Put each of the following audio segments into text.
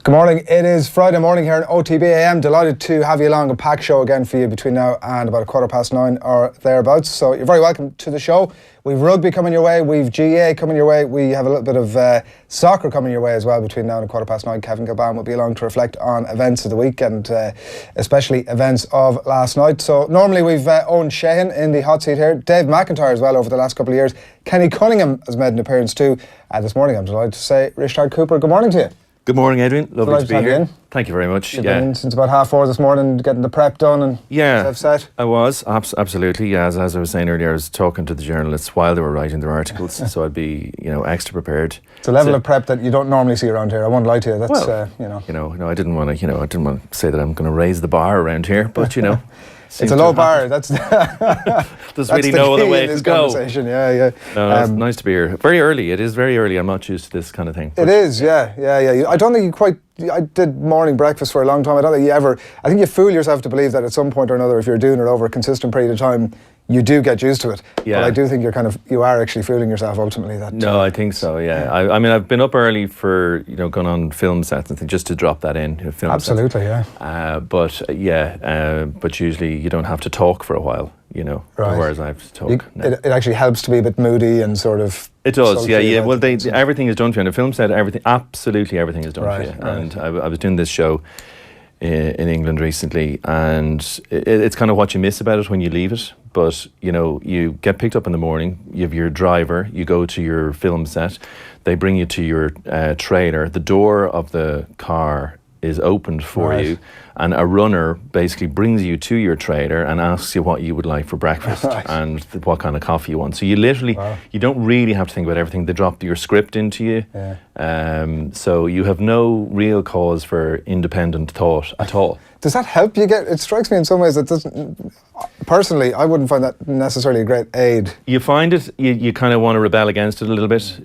Good morning. It is Friday morning here in OTB AM. Delighted to have you along, a packed show again for you between now and about 9:15 or thereabouts. So you're very welcome to the show. We've rugby coming your way, we've GAA coming your way, we have a little bit of soccer coming your way as well between now and 9:15. Cavan Kilbane will be along to reflect on events of the week and especially events of last night. So normally we've Owen Sheehan in the hot seat here, Dave McIntyre as well over the last couple of years. Kenny Cunningham has made an appearance too. This morning I'm delighted to say Risteárd Cooper, good morning to you. Good morning, Adrian. Lovely to be here. In. Thank you very much. You've been in since about 4:30 this morning, getting the prep done and stuff set. I was absolutely. Yeah, as I was saying earlier, I was talking to the journalists while they were writing their articles, so I'd be extra prepared. It's a level of prep that you don't normally see around here. I won't lie to you. That's no, I didn't want to say that I'm going to raise the bar around here, but it's a low bar. That's there's really no other way to go. Yeah. No, it's nice to be here. Very early. It is very early. I'm not used to this kind of thing. It is. Yeah. I don't think you quite. I did morning breakfast for a long time. I don't think you ever. I think you fool yourself to believe that at some point or another, if you're doing it over a consistent period of time, you do get used to it. Yeah. But I do think you are actually fooling yourself ultimately. No, I think so. Yeah. I mean, I've been up early for going on film sets and things just to drop that in. Film Absolutely, sets. But usually you don't have to talk for a while. Right. Whereas I have to talk. It actually helps to be a bit moody and sort of. It does, yeah. Well, everything is done for you. On a film set, absolutely everything is done for you. Right. And I was doing this show in England recently, and it's kind of what you miss about it when you leave it. But, you get picked up in the morning, you have your driver, you go to your film set, they bring you to your trailer, the door of the car is opened for you, and a runner basically brings you to your trailer and asks you what you would like for breakfast and what kind of coffee you want. So you literally, you don't really have to think about everything. They drop your script into you. Yeah. So you have no real cause for independent thought at all. Does that help you get? It strikes me in some ways that doesn't. Personally, I wouldn't find that necessarily a great aid. You find it. You kind of want to rebel against it a little bit.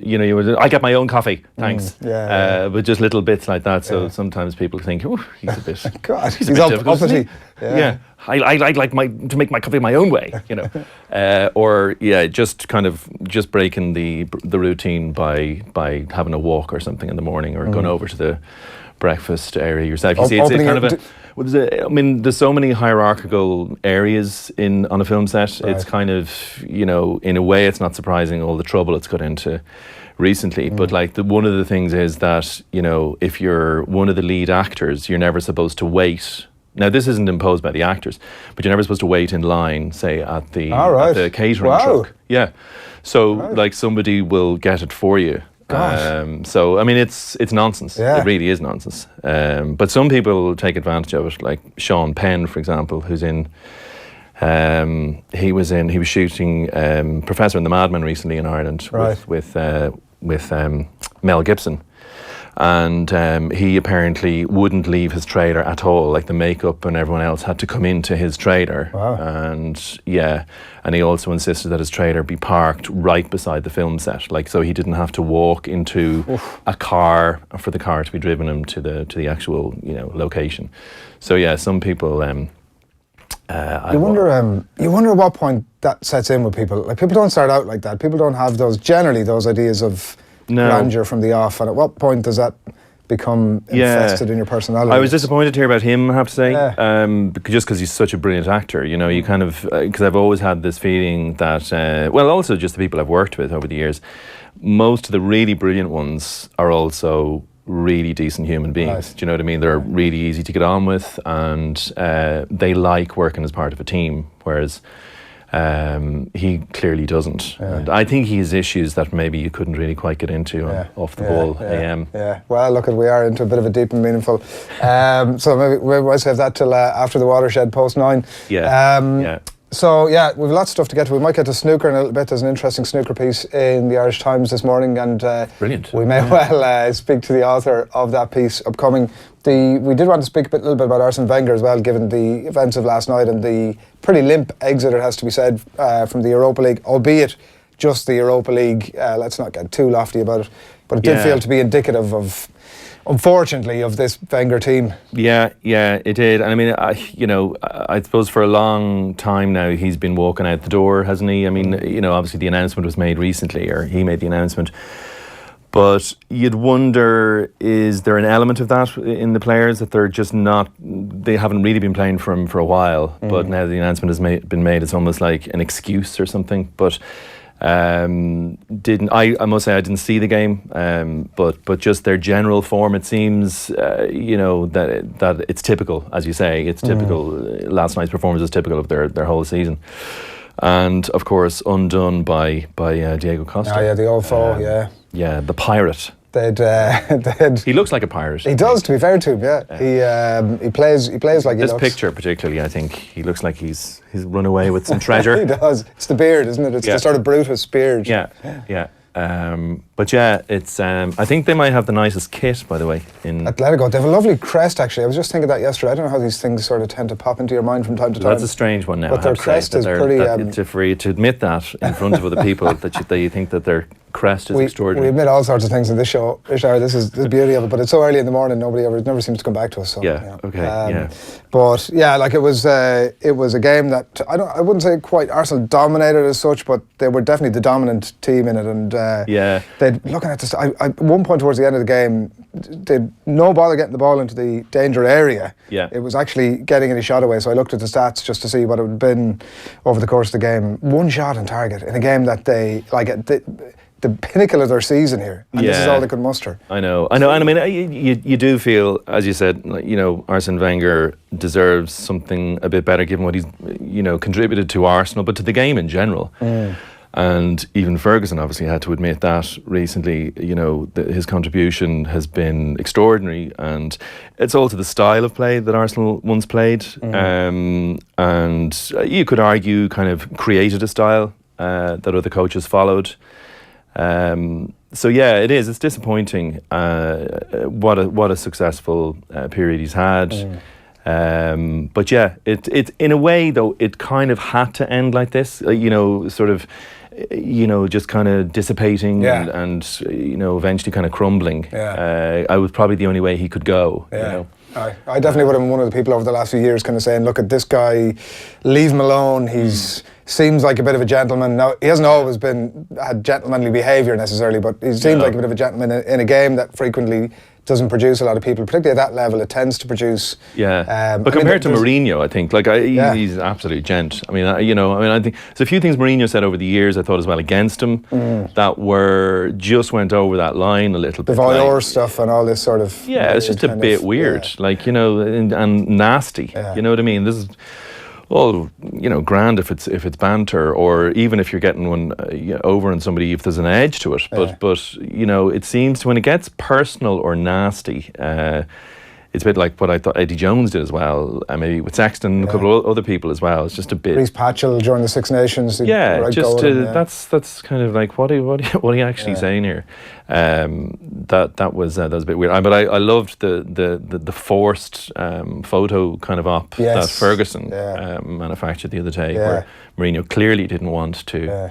I get my own coffee, thanks. But just little bits like that. So sometimes people think, oh, he's a bit. God, he's uppity. Yeah. I like to make my coffee my own way. Just breaking the routine by having a walk or something in the morning, or going over to the breakfast area yourself. You see, it's kind of there's so many hierarchical areas on a film set. Right. It's kind of, in a way, it's not surprising all the trouble it's got into recently. But one of the things is that, if you're one of the lead actors, you're never supposed to wait. Now, this isn't imposed by the actors, but you're never supposed to wait in line, say, at the catering truck. Yeah. So, somebody will get it for you. So I mean, it's nonsense. Yeah. It really is nonsense. But some people take advantage of it, like Sean Penn, for example, who's in. He was shooting Professor and the Madman recently in Ireland with Mel Gibson. And he apparently wouldn't leave his trailer at all. Like the makeup and everyone else had to come into his trailer. Wow. And he also insisted that his trailer be parked right beside the film set. So he didn't have to walk into a car for the car to be driven him to the actual location. So some people. You wonder at what point that sets in with people. Like, people don't start out like that. People don't have those ideas of grandeur from the off, and at what point does that become infested in your personality? I was disappointed to hear about him, I have to say, just because he's such a brilliant actor. You kind of, because I've always had this feeling that, also just the people I've worked with over the years, most of the really brilliant ones are also really decent human beings. Right. Do you know what I mean? They're really easy to get on with, and they like working as part of a team, whereas he clearly doesn't. Yeah. And I think he has issues that maybe you couldn't really quite get into off the ball AM. Yeah, well, look, we are into a bit of a deep and meaningful. So maybe we'll save that till after the watershed post 9. So we've lots of stuff to get to. We might get to snooker in a little bit. There's an interesting snooker piece in the Irish Times this morning, and brilliant. We may well speak to the author of that piece upcoming. We did want to speak a little bit about Arsene Wenger as well, given the events of last night and the pretty limp exit, it has to be said, from the Europa League, albeit just the Europa League. Let's not get too lofty about it, but it did feel to be indicative of, unfortunately, of this Wenger team. Yeah, it did. And I mean, I suppose for a long time now he's been walking out the door, hasn't he? I mean, obviously the announcement was made recently, or he made the announcement. But you'd wonder, is there an element of that in the players that they're just not, they haven't really been playing for him for a while, but now the announcement has been made, it's almost like an excuse or something. But I must say I didn't see the game, but just their general form, it seems, that it's typical, as you say, it's typical. Last night's performance is typical of their whole season. And of course, undone by Diego Costa. Oh yeah, the old foe, Yeah, the pirate. He looks like a pirate. He does, to be fair to him. Yeah, he plays like he this looks. picture particularly, I think he looks like he's run away with some treasure. He does. It's the beard, isn't it? It's the sort of Brutus beard. Yeah. But yeah, it's. I think they might have the nicest kit, by the way. In Atletico, they have a lovely crest. Actually, I was just thinking that yesterday. I don't know how these things sort of tend to pop into your mind from time to time. That's a strange one now. But their crest is pretty. For you to admit that in front of other people that you think that their crest is extraordinary. We admit all sorts of things in this show. This is the beauty of it. But it's so early in the morning, it never seems to come back to us. So, Okay. But yeah, like it was a game that I wouldn't say quite Arsenal dominated as such, but they were definitely the dominant team in it. And they'd looking at this. At one point towards the end of the game, they'd no bother getting the ball into the danger area. Yeah. It was actually getting any shot away. So I looked at the stats just to see what it would have been over the course of the game. One shot on target in a game that they the pinnacle of their season here, and this is all they could muster. I know, and I mean, you do feel, as you said, Arsene Wenger deserves something a bit better given what he's, contributed to Arsenal, but to the game in general. And even Ferguson obviously had to admit that recently, his contribution has been extraordinary, and it's all to the style of play that Arsenal once played, and you could argue kind of created a style that other coaches followed. So yeah, it is. It's disappointing. What a successful period he's had. But yeah, it in a way though, it kind of had to end like this. Sort of, just kind of dissipating and eventually kind of crumbling. I was probably the only way he could go. I definitely would have been one of the people over the last few years kind of saying, look at this guy, leave him alone. He's seems like a bit of a gentleman. Now, he hasn't always had gentlemanly behaviour necessarily, but he seems like a bit of a gentleman in a game that frequently doesn't produce a lot of people, particularly at that level. It tends to produce. But compared to Mourinho, I think he's an absolute gent. I think there's a few things Mourinho said over the years I thought as well against him that just went over that line a little bit. The voyeur stuff and all this sort of. Yeah, it's just a bit weird, and nasty. You know what I mean? This is. Well, grand if it's banter, or even if you're getting one over on somebody if there's an edge to it. But it seems when it gets personal or nasty, it's a bit like what I thought Eddie Jones did as well, maybe with Sexton and a couple of other people as well. It's just a bit. Reece Patchell during the Six Nations. That's kind of like what are you actually saying here? That was a bit weird. But I loved the forced photo kind of op that Ferguson manufactured the other day, where Mourinho clearly didn't want to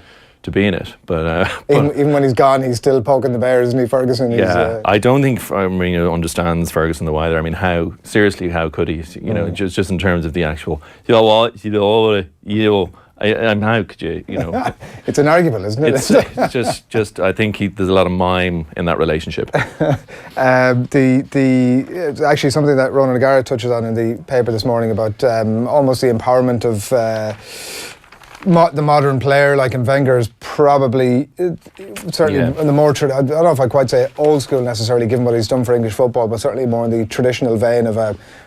be in it, but even when he's gone, he's still poking the bear, isn't he, Ferguson? I don't think Mourinho understands Ferguson the wider. I mean, how could he? Just in terms of the actual. How could you? It's inarguable, isn't it? It's just. I think there's a lot of mime in that relationship. It's actually something that Ronan O'Gara touches on in the paper this morning about almost the empowerment of. The modern player, like in Wenger, is probably certainly in the more. I don't know if I'd quite say old school necessarily, given what he's done for English football, but certainly more in the traditional vein of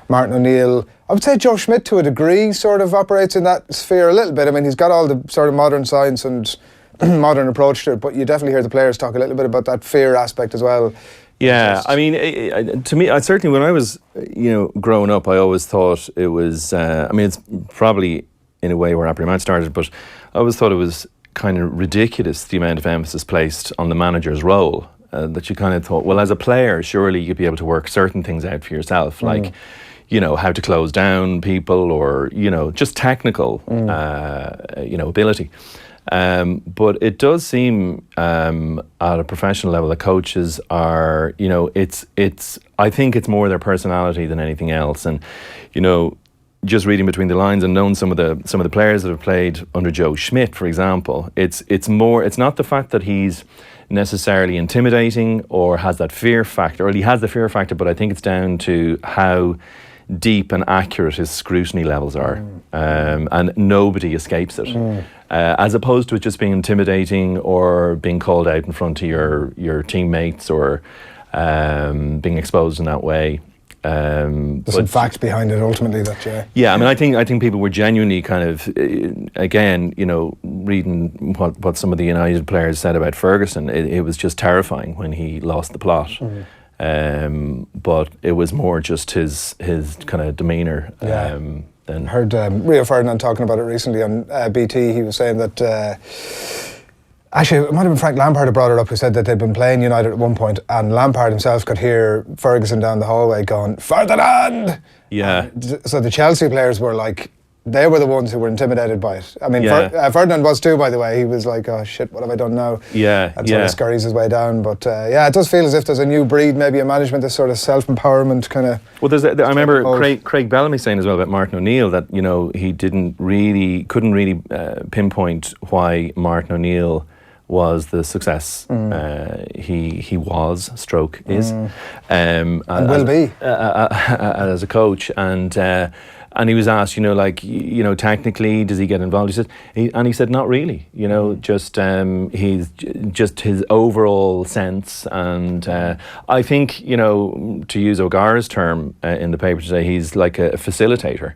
Martin O'Neill. I would say Joe Schmidt, to a degree, sort of operates in that sphere a little bit. I mean, he's got all the sort of modern science and modern approach to it, but you definitely hear the players talk a little bit about that fear aspect as well. Yeah, I mean, to me, I certainly when I was growing up, I always thought it was. It's probably. In a way where Apple Match started, but I always thought it was kind of ridiculous the amount of emphasis placed on the manager's role, that you kind of thought, well, as a player, surely you'd be able to work certain things out for yourself, like, how to close down people or, just technical, ability. But it does seem at a professional level that coaches are, I think it's more their personality than anything else. And, just reading between the lines and knowing some of the players that have played under Joe Schmidt, for example, it's not the fact that he's necessarily intimidating or has that fear factor. Well, he has the fear factor, but I think it's down to how deep and accurate his scrutiny levels are, and nobody escapes it. As opposed to it just being intimidating or being called out in front of your teammates or being exposed in that way. There's some facts behind it ultimately that yeah, I mean, I think people were genuinely kind of again, you know, reading what some of the United players said about Ferguson, it was just terrifying when he lost the plot. But it was more just his kind of demeanour. Then heard Rio Ferdinand talking about it recently on BT. He was saying that actually it might have been Frank Lampard who brought it up, who said that they'd been playing United at one point and Lampard himself could hear Ferguson down the hallway going, "Ferdinand!" Yeah. So the Chelsea players were like, they were the ones who were intimidated by it. I mean, Ferdinand was too, by the way. He was like, "Oh shit, what have I done now?" And sort of scurries his way down. But it does feel as if there's a new breed, maybe in management, this sort of self-empowerment kind of. Well, I remember Craig Bellamy saying as well about Martin O'Neill that, you know, he couldn't really pinpoint why Martin O'Neill was the success he was, stroke is, and will be as a coach, and he was asked, you know, like, you know, technically, does he get involved? He said, not really, you know, just he's just his overall sense, and I think, you know, to use O'Gara's term in the paper today, he's like a facilitator,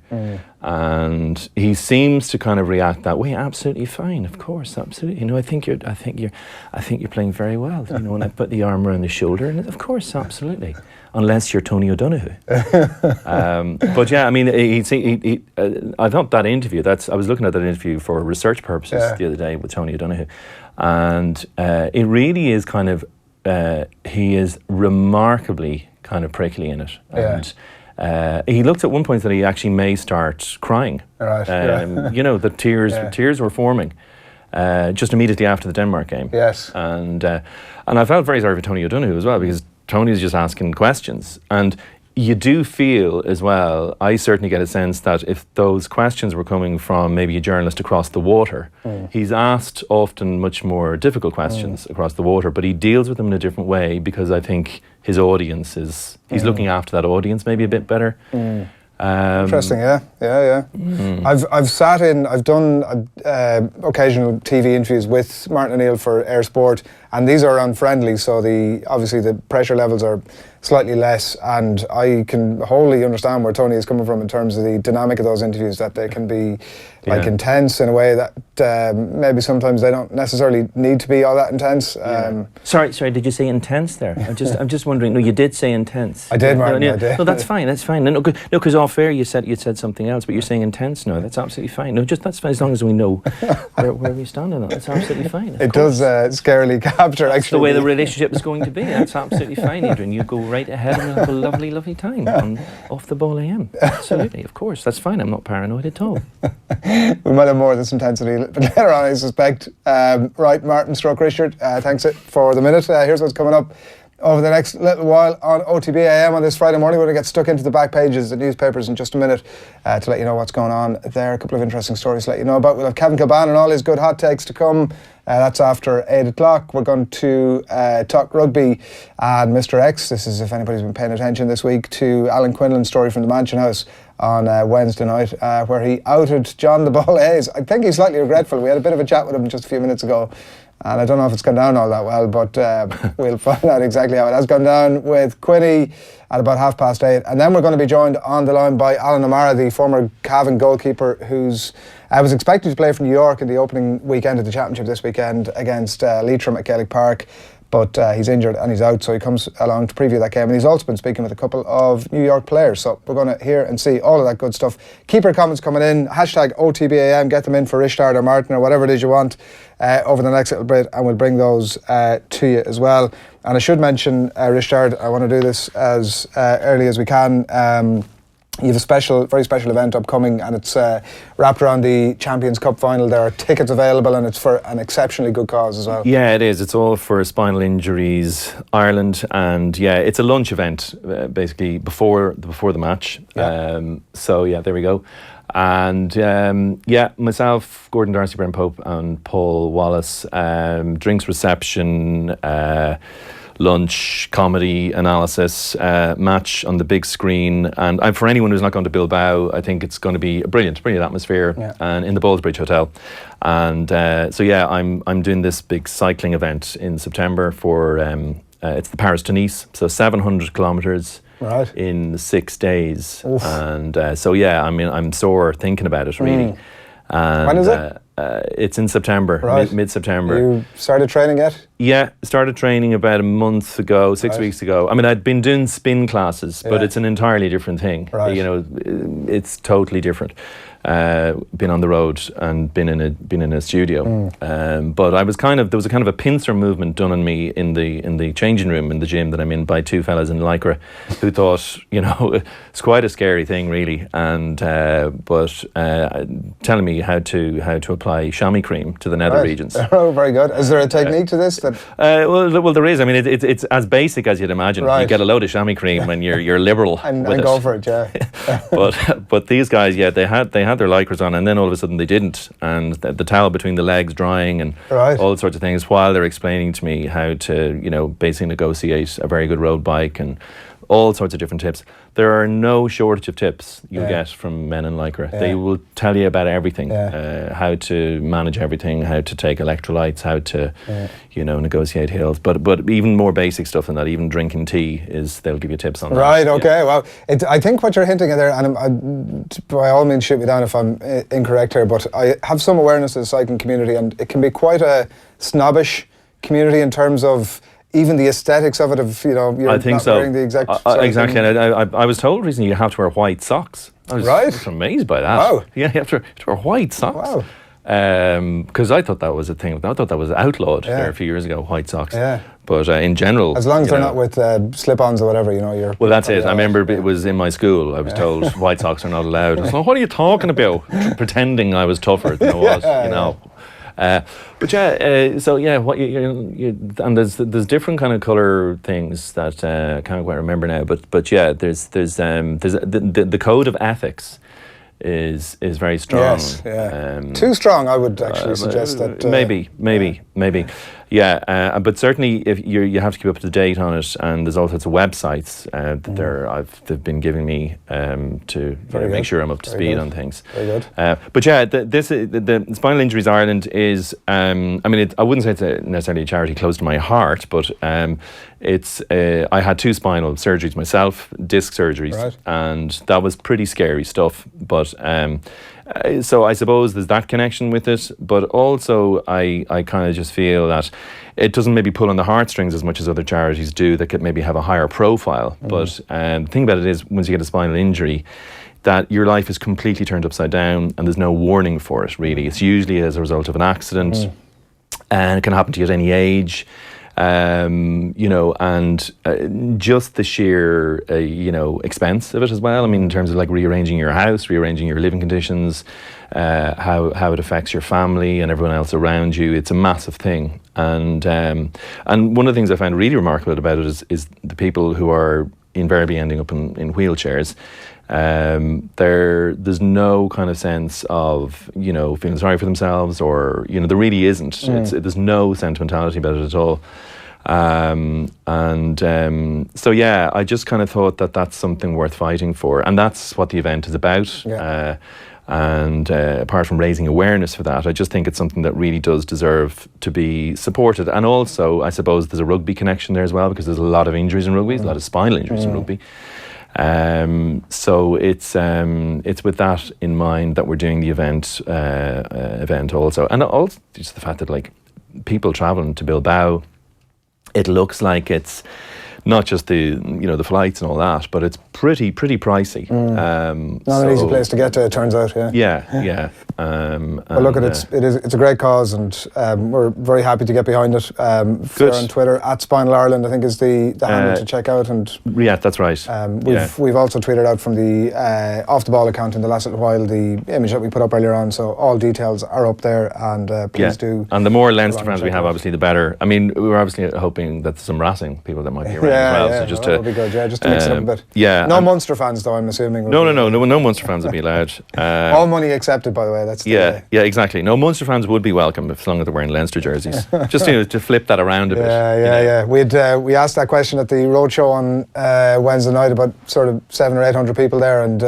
and he seems to kind of react that way. Absolutely fine, of course, absolutely. You know, I think you're playing very well. You know, when I put the arm around the shoulder, and of course, absolutely. Unless you're Tony O'Donoghue. But yeah, I mean, I thought that interview, I was looking at that interview for research purposes the other day with Tony O'Donoghue, and it really is kind of, he is remarkably kind of prickly in it. And he looked at one point that he actually may start crying. You know, the tears were forming. Just immediately after the Denmark game. And I felt very sorry for Tony O'Donoghue as well, because Tony's just asking questions, and you do feel as well, I certainly get a sense that if those questions were coming from maybe a journalist across the water, he's asked often much more difficult questions across the water, but he deals with them in a different way, because I think his audience he's looking after that audience maybe a bit better. Interesting, I've done occasional TV interviews with Martin O'Neill for Air Sport, and these are unfriendly, so obviously the pressure levels are slightly less, and I can wholly understand where Tony is coming from in terms of the dynamic of those interviews, that they can be like intense in a way that maybe sometimes they don't necessarily need to be all that intense. Sorry, did you say intense there? I'm just wondering. No, you did say intense. I did, Martin. I did. No, that's fine. That's fine. No, because off air you said something else, but you're saying intense. No, that's absolutely fine. No, that's fine as long as we know where we stand on that. That's absolutely fine. It does scarily capture actually. That's the way the relationship is going to be. That's absolutely fine, Adrian. You go right ahead and we'll have a lovely, lovely time on Off the Ball AM. Absolutely, of course. That's fine. I'm not paranoid at all. We might have more of this intensity later on, I suspect. Right, Martin Risteárd, thanks for the minute. Here's what's coming up over the next little while on OTB AM on this Friday morning. We're going to get stuck into the back pages of the newspapers in just a minute to let you know what's going on there. A couple of interesting stories to let you know about. We'll have Cavan Kilbane and all his good hot takes to come. That's after 8 o'clock. We're going to talk rugby and Mr. X. This is, if anybody's been paying attention this week, to Alan Quinlan's story from the Mansion House on Wednesday night, where he outed John the Ball Hayes. I think he's slightly regretful. We had a bit of a chat with him just a few minutes ago, and I don't know if it's gone down all that well, but we'll find out exactly how it has gone down with Quinny at about 8:30. And then we're going to be joined on the line by Alan O'Mara, the former Cavan goalkeeper, who's was expected to play for New York in the opening weekend of the championship this weekend against Leitrim at Gaelic Park. But he's injured and he's out, so he comes along to preview that game. And he's also been speaking with a couple of New York players. So we're going to hear and see all of that good stuff. Keep your comments coming in. Hashtag OTBAM. Get them in for Risteárd or Martin or whatever it is you want over the next little bit. And we'll bring those to you as well. And I should mention, Risteárd, I want to do this as early as we can. You have a very special event upcoming, and it's wrapped around the Champions Cup final. There are tickets available, and it's for an exceptionally good cause as well. Yeah, it is. It's all for Spinal Injuries Ireland, and yeah, it's a lunch event basically before the match. Yeah. So yeah, there we go. And myself, Gordon Darcy, Brent Pope and Paul Wallace, drinks reception, lunch, comedy, analysis, match on the big screen. And for anyone who's not going to Bilbao, I think it's going to be a brilliant atmosphere and in the Ballsbridge Hotel. And I'm doing this big cycling event in September for, it's the Paris to Nice, so 700 kilometres. Right. In 6 days. Oof. And I'm sore thinking about it, really. And, when is it? It's in September, right. mid-September. You started training yet? Yeah, started training about a month ago, 6 weeks ago. I mean, I'd been doing spin classes, but it's an entirely different thing. Right. It's totally different. Been on the road and been in a studio, but there was a kind of a pincer movement done on me in the changing room in the gym that I'm in by two fellas in Lycra, who thought it's quite a scary thing really, and but telling me how to apply chamois cream to the nether regions. Oh, very good. Is there a technique to this? Well, there is. I mean, it's as basic as you'd imagine. Right. You get a load of chamois cream and you're liberal and with go for it. Yeah. but these guys, they had their lycras on, and then all of a sudden they didn't, and the towel between the legs drying and all sorts of things while they're explaining to me how to basically negotiate a very good road bike and all sorts of different tips. There are no shortage of tips you'll get from men in Lycra. They will tell you about everything, how to manage everything, how to take electrolytes, how to negotiate hills. But even more basic stuff than that, even drinking tea, they'll give you tips on that. Right, okay. Well, I think what you're hinting at there, and by all means shoot me down if I'm incorrect here, but I have some awareness of the cycling community, and it can be quite a snobbish community in terms of even the aesthetics of it, you're not wearing the exact exactly. And I was told recently you have to wear white socks. I was amazed by that. Wow. Yeah, you have to wear white socks. Wow. Because I thought that was a thing. I thought that was outlawed there a few years ago, white socks. Yeah. But in general, as long as they're not with slip-ons or whatever, you're. Well, that's it. I remember it was in my school. I was told white socks are not allowed. I was like, what are you talking about? Pretending I was tougher than I was, and there's different kind of colour things that I can't quite remember now. But there's the code of ethics is very strong. Yes, yeah. Too strong, I would actually suggest that. Maybe. Yeah, but certainly if you have to keep up to date on it, and there's all sorts of websites that they've been giving me to make sure I'm up to speed on things. Very good. But the Spinal Injuries Ireland is, I wouldn't say it's necessarily a charity close to my heart, but it's I had 2 spinal surgeries myself, disc surgeries, and that was pretty scary stuff. But so I suppose there's that connection with it, but also I kind of just feel that it doesn't maybe pull on the heartstrings as much as other charities do that could maybe have a higher profile. But the thing about it is, once you get a spinal injury, that your life is completely turned upside down and there's no warning for it, really. It's usually as a result of an accident, and it can happen to you at any age. And just the sheer, expense of it as well. I mean, in terms of like rearranging your house, rearranging your living conditions, how it affects your family and everyone else around you. It's a massive thing. And one of the things I find really remarkable about it is the people who are invariably ending up in wheelchairs. There's no kind of sense of feeling sorry for themselves, or there really isn't. There's no sentimentality about it at all. I just kind of thought that that's something worth fighting for, and that's what the event is about. And apart from raising awareness for that, I just think it's something that really does deserve to be supported. And also, I suppose there's a rugby connection there as well, because there's a lot of injuries in rugby, a lot of spinal injuries in rugby. So it's with that in mind that we're doing the event also, and also just the fact that like people traveling to Bilbao, it looks like it's not just the flights and all that, but it's pretty pricey. Not an easy place to get to, it turns out. Yeah. Well, look, it's a great cause, and we're very happy to get behind it. Fair on Twitter @Spinal Ireland, I think, is the handle to check out. And yeah, that's right. We've also tweeted out from the Off the Ball account in the last little while the image that we put up earlier on. So all details are up there, and please do. And the more Leinster fans we have, obviously, the better. I mean, we were obviously hoping that some Racing people that might be around. as well. So just that would be good. Yeah, just to mix it up a bit. Yeah. No Munster fans, though. I'm assuming. No Munster fans would be allowed. All money accepted, by the way. That's exactly. No, Munster fans would be welcome as long as they're wearing Leinster jerseys. Just to flip that around a bit. Yeah. We asked that question at the roadshow on Wednesday night about sort of 700 or 800 people there, and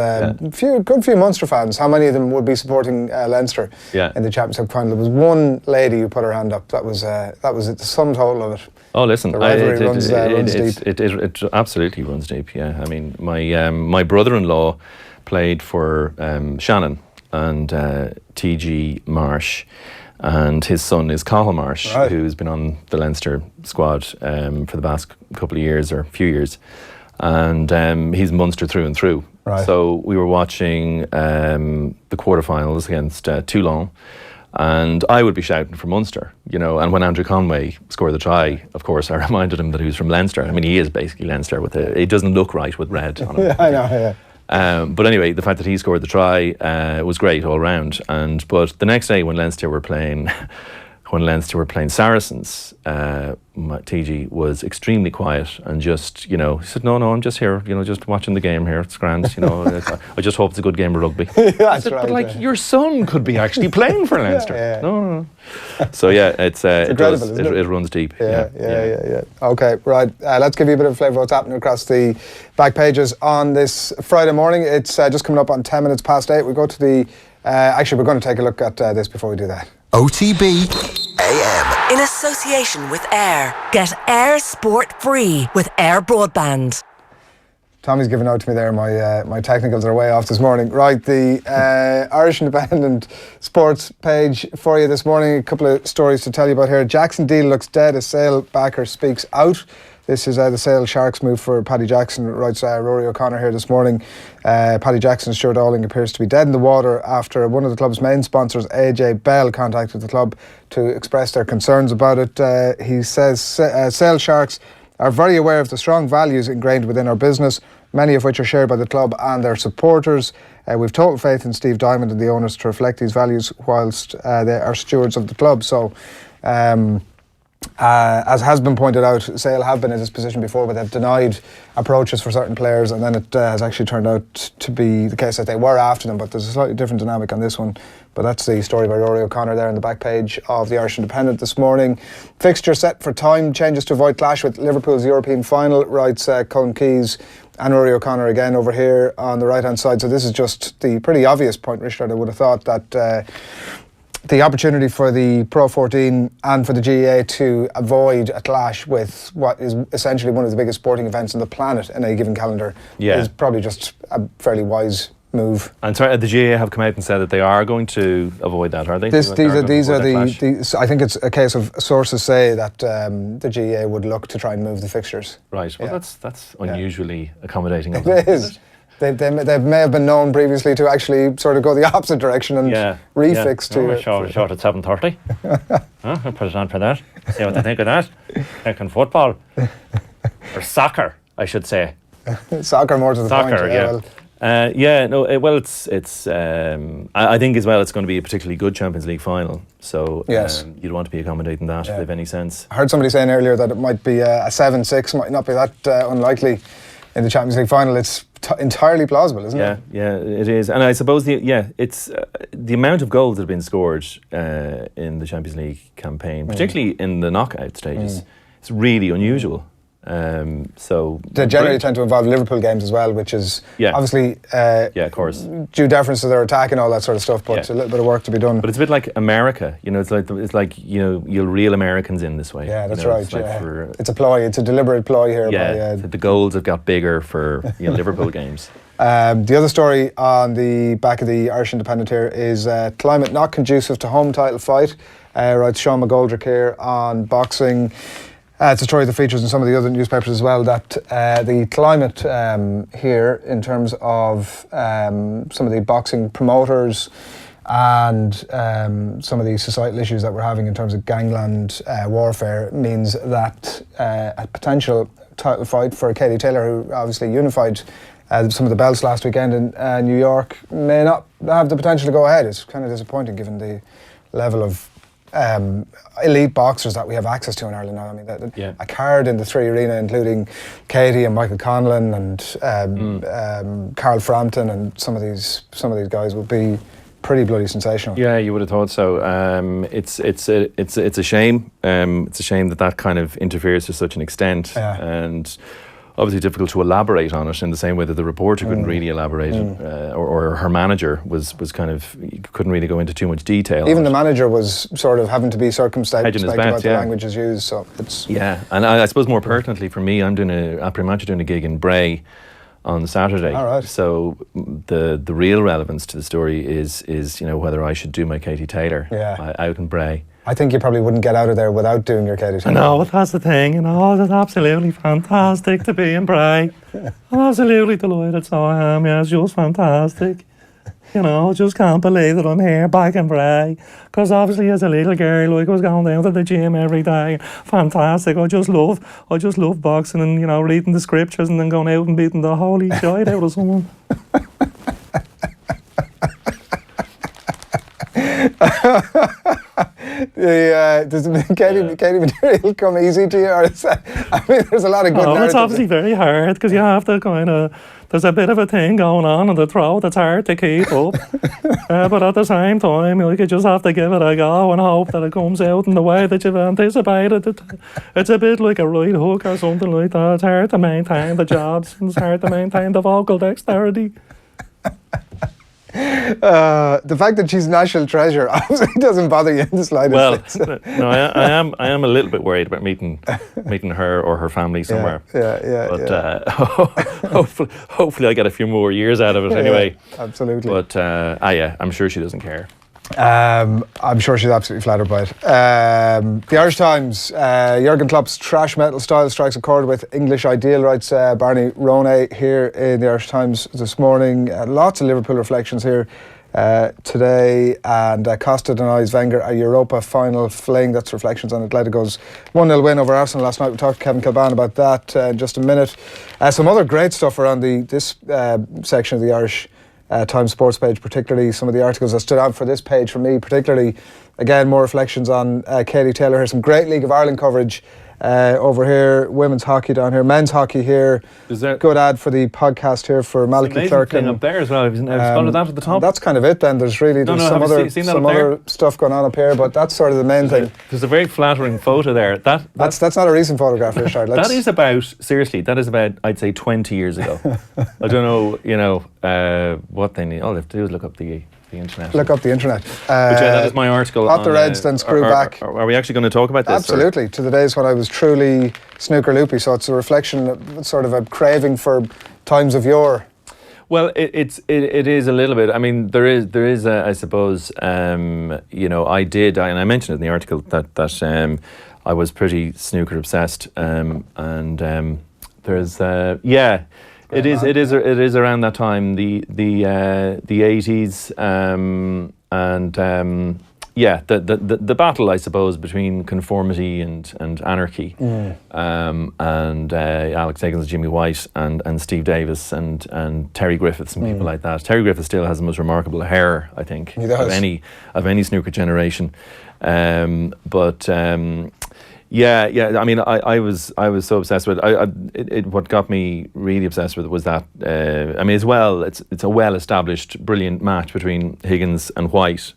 good few Munster fans. How many of them would be supporting Leinster in the Championship final? There was one lady who put her hand up. That was the sum total of it. Oh, listen, the rivalry runs deep. It absolutely runs deep. Yeah, I mean, my brother-in-law played for Shannon and TG Marsh, and his son is Cathal Marsh, who's been on the Leinster squad for the past couple of years or few years, and he's Munster through and through. Right. So we were watching the quarterfinals against Toulon, and I would be shouting for Munster, and when Andrew Conway scored the try, of course, I reminded him that he was from Leinster. I mean, he is basically Leinster, it doesn't look right with red on him. I know, yeah. But anyway, the fact that he scored the try was great all round. But the next day when Leinster were playing Saracens, TG was extremely quiet and just, he said, no, I'm just here, just watching the game here. It's grand, I just hope it's a good game of rugby. That's said, right. But your son could be actually playing for Leinster. Yeah. No. So it runs deep. Yeah. Okay, right. Let's give you a bit of a flavour of what's happening across the back pages on this Friday morning. It's just coming up on 10 minutes past 8. We go to the. Actually, we're going to take a look at this before we do that. OTB AM. In association with Air. Get Air Sport free with Air Broadband. Tommy's giving out to me there. My technicals are way off this morning. Right, the Irish Independent Sports page for you this morning. A couple of stories to tell you about here. Jackson deal looks dead as Sale backer speaks out. This is the Sale Sharks move for Paddy Jackson, writes Rory O'Connor here this morning. Paddy Jackson's Stuart Dowling appears to be dead in the water after one of the club's main sponsors, AJ Bell, contacted the club to express their concerns about it. He says Sale Sharks are very aware of the strong values ingrained within our business, many of which are shared by the club and their supporters. We've total faith in Steve Diamond and the owners to reflect these values whilst they are stewards of the club. So, as has been pointed out, Sale have been in this position before, but they've denied approaches for certain players, and then it has actually turned out to be the case that they were after them, but there's a slightly different dynamic on this one. But that's the story by Rory O'Connor there on the back page of the Irish Independent this morning. Fixture set for time changes to avoid clash with Liverpool's European final, writes Colin Keyes and Rory O'Connor again over here on the right hand side. So this is just the pretty obvious point, Risteárd. I would have thought that the opportunity for the PRO14 and for the GAA to avoid a clash with what is essentially one of the biggest sporting events on the planet in a given calendar is probably just a fairly wise move. And sorry, the GAA have come out and said that they are going to avoid that, are they? These are I think it's a case of sources say that the GAA would look to try and move the fixtures. Right. Well, that's unusually accommodating. It is. They may have been known previously to actually sort of go the opposite direction and refix to... Short at 7:30. I'll put it on for that. See what they think of that. Thinking football. Or soccer, I should say. Soccer more to the point. I think as well it's going to be a particularly good Champions League final, so you'd want to be accommodating that if they have any sense. I heard somebody saying earlier that it might be a 7-6, might not be that unlikely in the Champions League final. It's entirely plausible, isn't it? Yeah, it is. And I suppose it's the amount of goals that have been scored in the Champions League campaign, particularly in the knockout stages, it's really unusual. So they generally tend to involve Liverpool games as well, which is obviously of course due deference to their attack and all that sort of stuff, but it's a little bit of work to be done. But it's a bit like America, it's like you'll reel Americans in this way. Yeah, that's right. It's a ploy, it's a deliberate ploy here. Yeah, the goals have got bigger for Liverpool games. The other story on the back of the Irish Independent here is climate not conducive to home title fight. Writes Sean McGoldrick here on boxing. It's a story that features in some of the other newspapers as well, that the climate here in terms of some of the boxing promoters and some of the societal issues that we're having in terms of gangland warfare means that a potential title fight for Katie Taylor, who obviously unified some of the belts last weekend in New York, may not have the potential to go ahead. It's kind of disappointing given the level of elite boxers that we have access to in Ireland now. I mean, a card in the Three Arena, including Katie and Michael Conlon and Carl Frampton and some of these guys would be pretty bloody sensational. Yeah, you would have thought so. It's a shame. It's a shame that kind of interferes to such an extent, and obviously difficult to elaborate on it in the same way that the reporter couldn't really elaborate or her manager was kind of couldn't really go into too much detail. Even the manager was sort of having to be circumspect about the languages used. So it's and I suppose more pertinently for me, I'm doing a gig in Bray on Saturday. All right. So the real relevance to the story is whether I should do my Katie Taylor out in Bray. I think you probably wouldn't get out of there without doing your Katie Taylor. No, but that's the thing, it's absolutely fantastic to be in Bray. I'm absolutely delighted, so I am, it's just fantastic. Just can't believe that I'm here back in Bray. Because obviously as a little girl, I was going down to the gym every day. Fantastic, I just love boxing and, reading the scriptures and then going out and beating the holy shite out of someone. Does Katie material come easy to you? Or there's a lot of good it's obviously very hard because you have to there's a bit of a thing going on in the throat that's hard to keep up. But at the same time, you just have to give it a go and hope that it comes out in the way that you've anticipated. It's a bit like a right hook or something like that. It's hard to maintain the jabs and it's hard to maintain the vocal dexterity. The fact that she's national treasure obviously doesn't bother you in the slightest. Well, no, I am a little bit worried about meeting her or her family somewhere. But hopefully I get a few more years out of it anyway. Absolutely. But I'm sure she doesn't care. I'm sure she's absolutely flattered by it. The Irish Times, Jurgen Klopp's trash metal style strikes a chord with English ideal, writes Barney Ronay here in the Irish Times this morning. Lots of Liverpool reflections here today, and Costa denies Wenger a Europa final fling. That's reflections on Atletico's 1-0 win over Arsenal last night. We'll talk to Kevin Kilbane about that in just a minute. Some other great stuff around this section of the Irish Times Sports page, particularly some of the articles that stood out for this page for me, particularly, again, more reflections on Katie Taylor here. Some great League of Ireland coverage over here, women's hockey down here, men's hockey here. Good ad for the podcast here for Malachy Clerk. Up there as well. Have you spotted that at the top? That's kind of it then. There's some other stuff going on up here, but that's sort of the main thing. There's a very flattering photo there. That's not a recent photograph, Risteárd. That is about, I'd say, 20 years ago. I don't know, what they need. All they have to do is look up the internet. Look up the internet. That is my article. Lot the Reds, then screw back. Are we actually going to talk about this? Absolutely. To the days when I was truly snooker loopy. So it's a reflection, sort of a craving for times of yore. Well, it is a little bit. I mean, there is I suppose, I did, and I mentioned it in the article that I was pretty snooker obsessed, and there's It is around that time, the 80s, the battle, I suppose, between conformity and anarchy, and Alex Higgins, Jimmy White, and Steve Davis, and Terry Griffiths and people like that. Terry Griffiths still has the most remarkable hair, I think, of any snooker generation, I mean, I was so obsessed with it. What got me really obsessed with it was that as well, it's a well-established, brilliant match between Higgins and White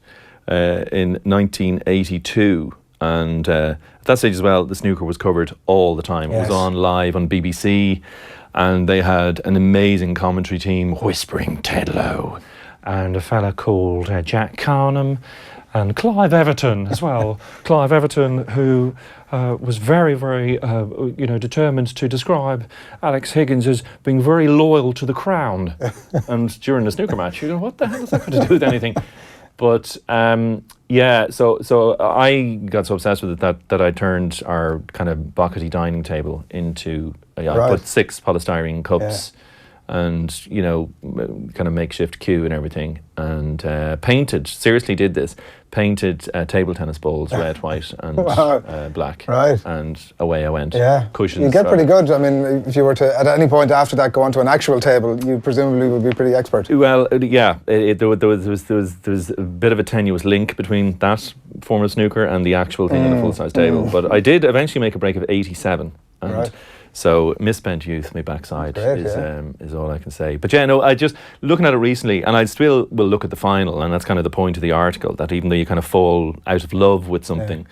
in 1982, and at that stage as well, the snooker was covered all the time. It was on live on BBC, and they had an amazing commentary team, Whispering Ted Lowe, and a fella called Jack Carnham, and Clive Everton as well. Clive Everton, who was very, very, determined to describe Alex Higgins as being very loyal to the crown. And during the snooker match, you go, what the hell is that going to do with anything? But so I got so obsessed with it that I turned our kind of buckety dining table into, I put 6 polystyrene cups and kind of makeshift queue and everything, and painted. Seriously, did this. Painted table tennis balls red, white, and black. Right. And away I went. Yeah. Cushions. You get pretty good. I mean, if you were to, at any point after that, go onto an actual table, you presumably would be pretty expert. Well, yeah. There was a bit of a tenuous link between that form of snooker and the actual thing on the full-size table. But I did eventually make a break of 87. And right. So misspent youth, my backside great, is all I can say. But yeah, no, I just looking at it recently, and I still will look at the final, and that's kind of the point of the article, that even though you kind of fall out of love with something,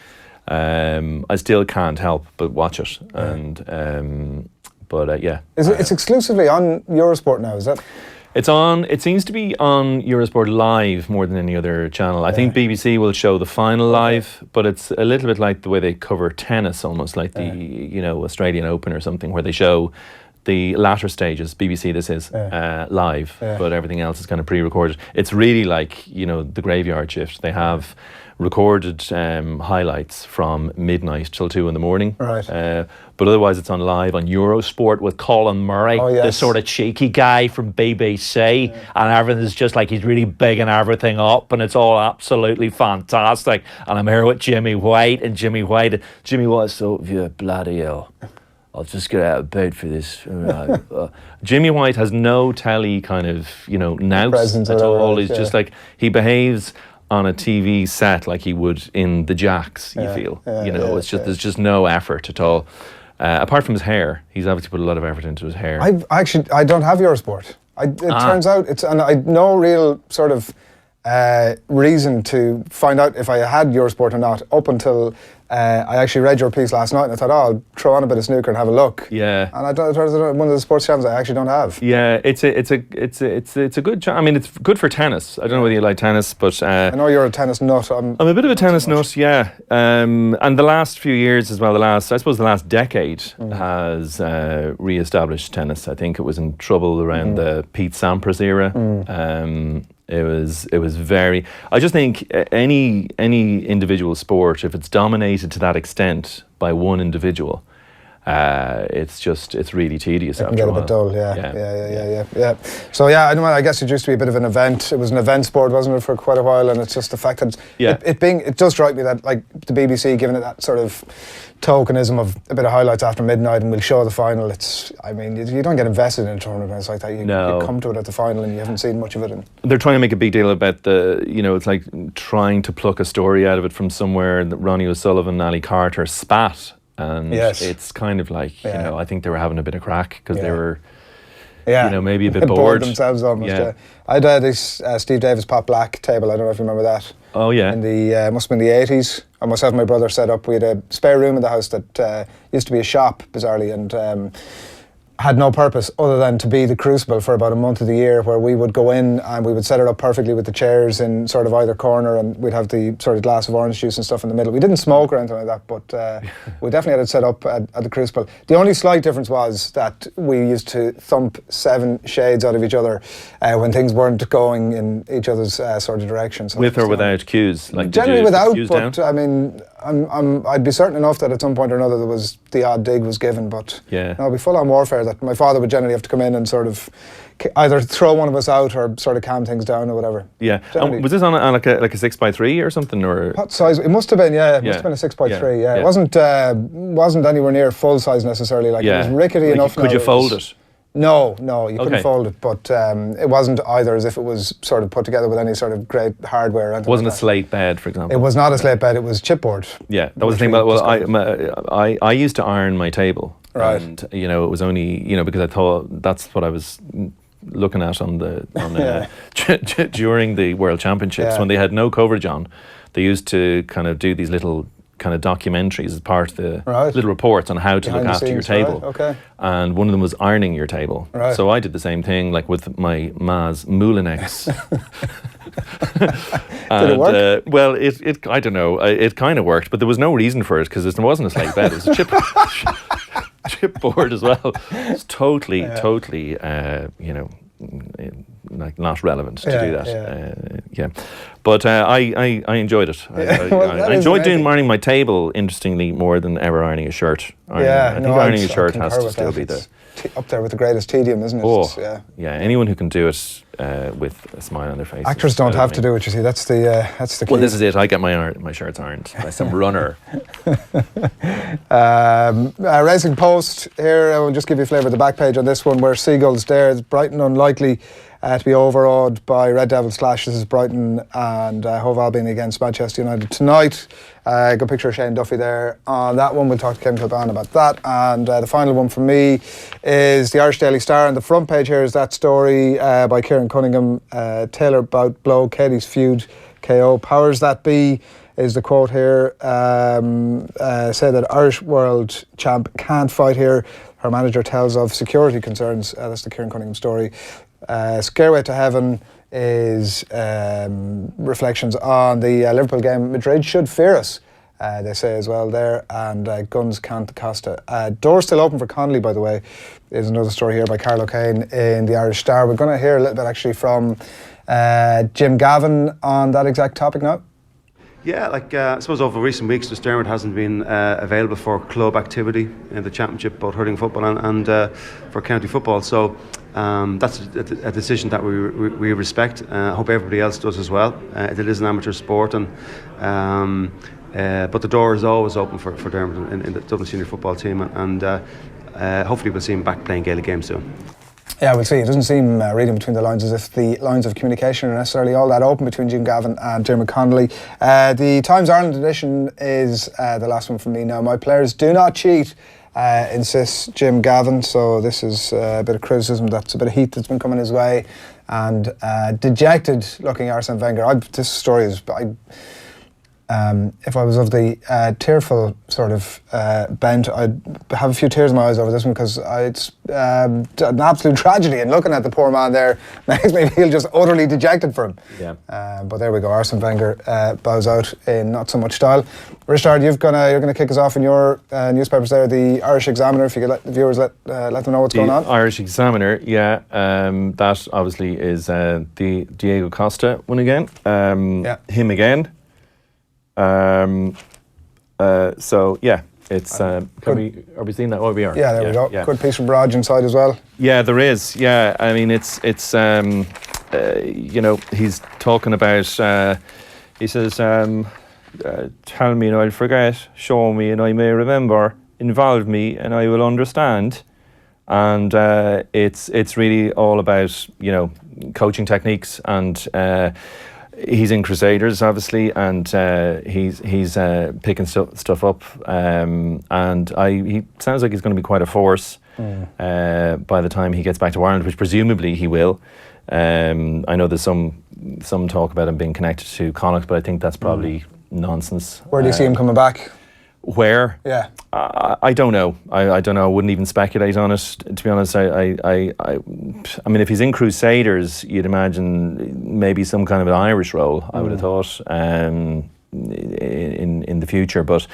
I still can't help but watch it. And yeah, it's exclusively on Eurosport now, is that? It's on. It seems to be on Eurosport Live more than any other channel. I think BBC will show the final live, but it's a little bit like the way they cover tennis, almost like the Australian Open or something, where they show the latter stages. BBC, this is live, but everything else is kind of pre-recorded. It's really like the graveyard shift. They have recorded highlights from midnight till 2 a.m. Right. But otherwise it's on live on Eurosport with Conor Murray, the sort of cheeky guy from BBC, and everything's just like he's really bigging everything up, and it's all absolutely fantastic. And I'm here with Jimmy White, Jimmy White's so bloody hell. I'll just get out of bed for this. Jimmy White has no telly kind of, nous at all. He's just like, he behaves on a TV set like he would in the Jacks, you feel. It's just, there's just no effort at all. Apart from his hair, he's obviously put a lot of effort into his hair. I don't have Eurosport. It turns out and I no real sort of reason to find out if I had Eurosport or not up until I actually read your piece last night, and I thought, I'll throw on a bit of snooker and have a look. Yeah. And I thought it was one of the sports channels I actually don't have. Yeah, it's a good channel. I mean, it's good for tennis. I don't know whether you like tennis, but I know you're a tennis nut. I'm a bit of a tennis nut, yeah. And the last few years as well, I suppose the last decade has re-established tennis. I think it was in trouble around the Pete Sampras era. It was very. I just think any individual sport, if it's dominated to that extent by one individual, it's really tedious. It can get a bit dull. Yeah. So I don't know. I guess it used to be a bit of an event. It was an event sport, wasn't it, for quite a while? And it's just the fact that it does strike me that like the BBC giving it that sort of tokenism of a bit of highlights after midnight and we'll show the final. You don't get invested in a tournament like that. You come to it at the final and you haven't seen much of it. They're trying to make a big deal about it's like trying to pluck a story out of it from somewhere that Ronnie O'Sullivan, Ali Carter spat. And it's kind of like, I think they were having a bit of crack because they were, maybe a bit bored themselves almost. I had this Steve Davis Pot Black table. I don't know if you remember that. Oh yeah. In the must have been the 80s. I myself and my brother set up. We had a spare room in the house that used to be a shop, bizarrely, and had no purpose other than to be the crucible for about a month of the year, where we would go in and we would set it up perfectly with the chairs in sort of either corner, and we'd have the sort of glass of orange juice and stuff in the middle. We didn't smoke or anything like that, but we definitely had it set up at the crucible. The only slight difference was that we used to thump 7 shades out of each other when things weren't going in each other's sort of direction. So with or without cues? Like generally without, but down? I mean, I'd be certain enough that at some point or another there was the odd dig was given, but it'd be full on warfare. That my father would generally have to come in and sort of either throw one of us out or sort of calm things down or whatever. Yeah. Was this on like a 6x3 or something, or what size? It must have been. It must have been a 6x3. Yeah. It wasn't anywhere near full size necessarily. Like it was rickety enough. Could you fold it? No, you couldn't fold it, but it wasn't either as if it was sort of put together with any sort of great hardware. It wasn't a slate bed, for example. It was not a slate bed, it was chipboard. Yeah, that was the thing about, I used to iron my table. Right. And, it was only, because I thought that's what I was looking at during the World Championships, when they had no coverage on. They used to kind of do these little kind of documentaries as part of the little reports on how to look after your table. Right, okay. And one of them was ironing your table. Right. So I did the same thing, like with my Ma's Moulinex. Did it work? Well, it I don't know. It kind of worked, but there was no reason for it because there wasn't a slate bed. It was a chipboard as well. It's totally, like not relevant to do that. But I enjoyed it. I enjoyed ironing my table, interestingly, more than ever ironing a shirt. I think ironing a shirt has to still be up there with the greatest tedium, isn't it? Anyone who can do it with a smile on their face. Actors don't have to do it, you see. That's the key. Well, this is it. I get my shirts ironed by some runner. Racing Post here. I will just give you a flavour of the back page on this one, where Seagulls dares Brighton unlikely to be overawed by Red Devils clash. This is Brighton and Hove Albion against Manchester United tonight. Good picture of Shane Duffy there on that one. We'll talk to Kevin Kilbane about that. And the final one from me is the Irish Daily Star. And the front page here is that story by Kieran Cunningham, Taylor bout blow, Katie's feud KO. Powers that be is the quote here. Say that Irish world champ can't fight here. Her manager tells of security concerns. That's the Kieran Cunningham story. Scareway to Heaven is reflections on the Liverpool game. Madrid should fear us, they say as well there, and guns can't Costa. Door still open for Connolly, by the way, is another story here by Carlo Kane in the Irish Star. We're going to hear a little bit actually from Jim Cavan on that exact topic now. Yeah, I suppose over recent weeks, Dermot hasn't been available for club activity in the Championship, both hurling football and for county football. So that's a decision that we respect. I hope everybody else does as well. It is an amateur sport, but the door is always open for Dermot in the Dublin senior football team, and hopefully we'll see him back playing Gaelic games soon. Yeah, we'll see. It doesn't seem, reading between the lines, as if the lines of communication are necessarily all that open between Jim Cavan and Dermot Connolly. The Times Ireland edition is the last one from me now. My players do not cheat, insists Jim Cavan. So this is a bit of criticism, that's a bit of heat that's been coming his way. And dejected looking Arsene Wenger. This story is... if I was of the tearful sort of bent, I'd have a few tears in my eyes over this one, because it's an absolute tragedy, and looking at the poor man there makes me feel just utterly dejected for him. Yeah. But there we go. Arsene Wenger bows out in not so much style. Risteárd, you're gonna kick us off in your newspapers there, the Irish Examiner. If you could let the viewers let them know what's going on. Irish Examiner, yeah. That obviously is the Diego Costa one again. Him again. So yeah, it's are we seeing that? Oh, we are. Yeah, there we go. Yeah. Good piece from Raj inside as well. Yeah, there is. Yeah, I mean it's he's talking about. He says, "Tell me and I'll forget. Show me and I may remember. Involve me and I will understand." And it's really all about coaching techniques, and he's in Crusaders obviously, and he's picking stuff up, and he sounds like he's going to be quite a force by the time he gets back to Ireland, which presumably he will. I know there's some talk about him being connected to Connacht, but I think that's probably nonsense. Where do you see him coming back? Where? Yeah. I don't know. I don't know. I wouldn't even speculate on it, to be honest. I mean, if he's in Crusaders, you'd imagine maybe some kind of an Irish role, I would have thought, in the future. But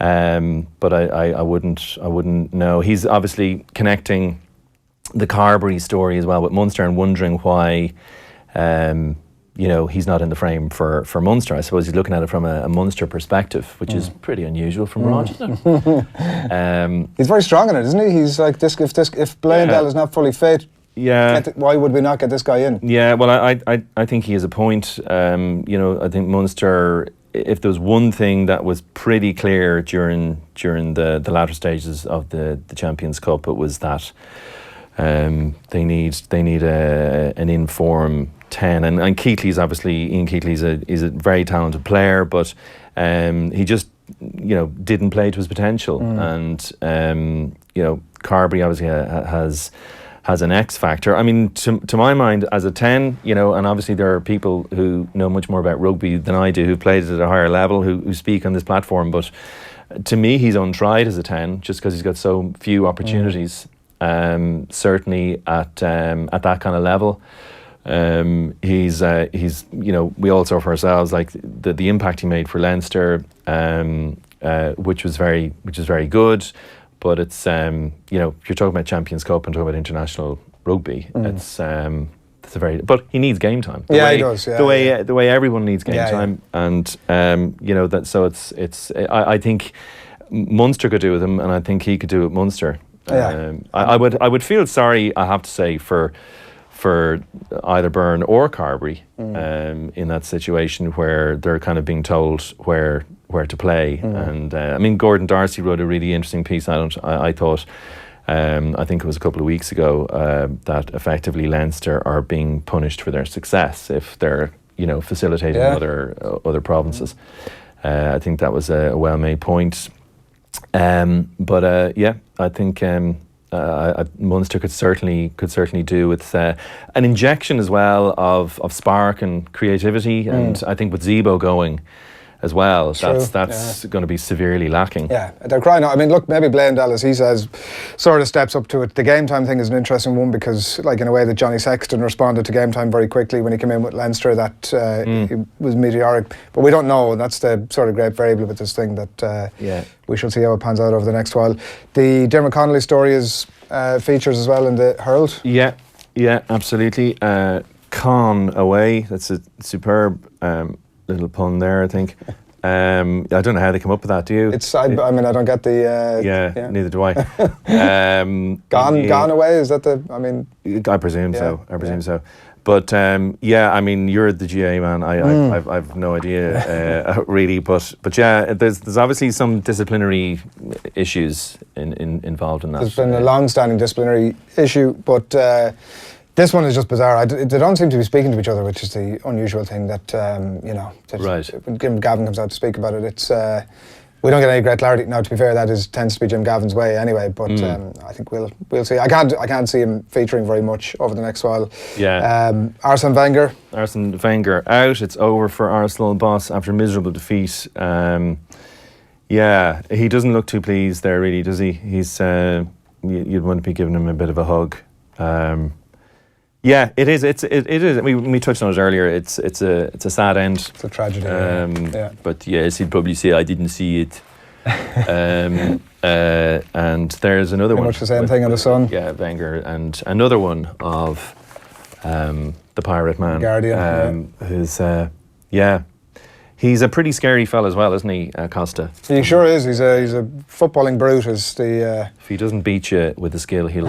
I wouldn't know. He's obviously connecting the Carberry story as well with Munster, and wondering why he's not in the frame for Munster. I suppose he's looking at it from a Munster perspective, which is pretty unusual from Raj, isn't it? He's very strong in it, isn't he? He's like, if Blayndale is not fully fit, why would we not get this guy in? Yeah, well, I think he has a point. I think Munster, if there was one thing that was pretty clear during the latter stages of the Champions Cup, it was that they need an in-form 10, and Ian Keatley's is a very talented player, but he just didn't play to his potential, and Carberry obviously has an X factor. I mean, to my mind, as a 10, and obviously there are people who know much more about rugby than I do, who played at a higher level, who speak on this platform, but to me he's untried as a 10 just because he's got so few opportunities. Certainly at that kind of level. He's we all saw for ourselves like the impact he made for Leinster, which was very good, but it's if you're talking about Champions Cup and talking about international rugby, it's But he needs game time. He does. Yeah, the way everyone needs game time, and that. So I think Munster could do with him, and I think he could do with Munster. I would feel sorry, I have to say, for either Byrne or Carberry in that situation where they're kind of being told where to play. And I mean, Gordon Darcy wrote a really interesting piece. I thought. I think it was a couple of weeks ago that effectively Leinster are being punished for their success if they're facilitating other provinces. I think that was a well-made point. I think Munster could certainly do with an injection as well of spark and creativity, and I think with Zebo going as well, that's going to be severely lacking. Yeah, they're crying out. I mean, look, maybe Blaine Dallas, he says, sort of steps up to it. The game time thing is an interesting one because, like, in a way that Johnny Sexton responded to game time very quickly when he came in with Leinster, that he was meteoric. But we don't know, and that's the sort of great variable with this thing that we shall see how it pans out over the next while. The Dermot Connolly story is features as well in the Herald. Yeah, absolutely. Con away, that's a superb little pun there, I think. I don't know how they come up with that, do you? I mean, I don't get the... neither do I. Gone away, is that the... I mean... I presume so. But, I mean, you're the GA man. I've no idea, really. But there's obviously some disciplinary issues involved in that. There's been a long-standing disciplinary issue, but... this one is just bizarre. They don't seem to be speaking to each other, which is the unusual thing that, when Gavin comes out to speak about it, it's we don't get any great clarity. Now, to be fair, that tends to be Jim Gavin's way anyway, but I think we'll see. I can't see him featuring very much over the next while. Yeah. Arsene Wenger out. It's over for Arsenal boss after a miserable defeat. He doesn't look too pleased there, really, does he? He's you'd want to be giving him a bit of a hug. Yeah, it is. It is. We touched on it earlier. It's a sad end. It's a tragedy. But yes, he'd probably say I didn't see it. And there's another one. Pretty much the same thing on the Sun. Yeah, Wenger, and another one of the Pirate Man, Guardian. Who's he's a pretty scary fella as well, isn't he, Costa? He sure is. He's a footballing brute. If he doesn't beat you with a skill, he'll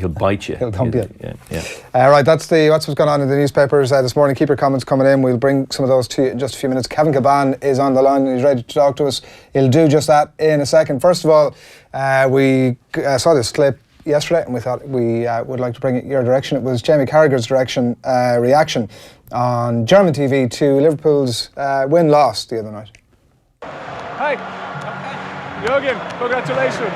bite you. He'll thump you. Yeah. Right, that's what's going on in the newspapers this morning. Keep your comments coming in. We'll bring some of those to you in just a few minutes. Cavan Cavan is on the line and he's ready to talk to us. He'll do just that in a second. First of all, we saw this clip yesterday and we thought we would like to bring it your direction. It was Jamie Carragher's reaction on German TV to Liverpool's win-loss the other night. Hi, Jürgen, congratulations.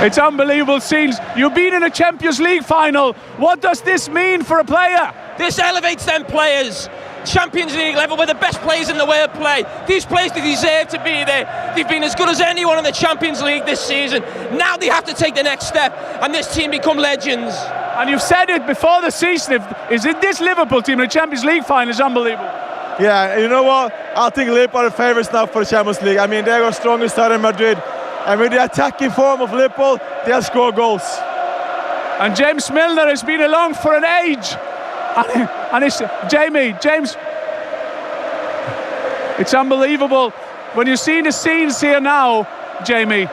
It's unbelievable scenes. You've been in a Champions League final. What does this mean for a player? This elevates them players. Champions League level, we're the best players in the world play. These players, they deserve to be there. They've been as good as anyone in the Champions League this season. Now they have to take the next step and this team become legends. And you've said it before the season, is it this Liverpool team in the Champions League final is unbelievable. Yeah, you know what? I think Liverpool are the favourites now for the Champions League. I mean, they're our strongest side in Madrid. And with the attacking form of Liverpool, they'll score goals. And James Milner has been along for an age. And it's James, it's unbelievable when you see the scenes here now, Jamie.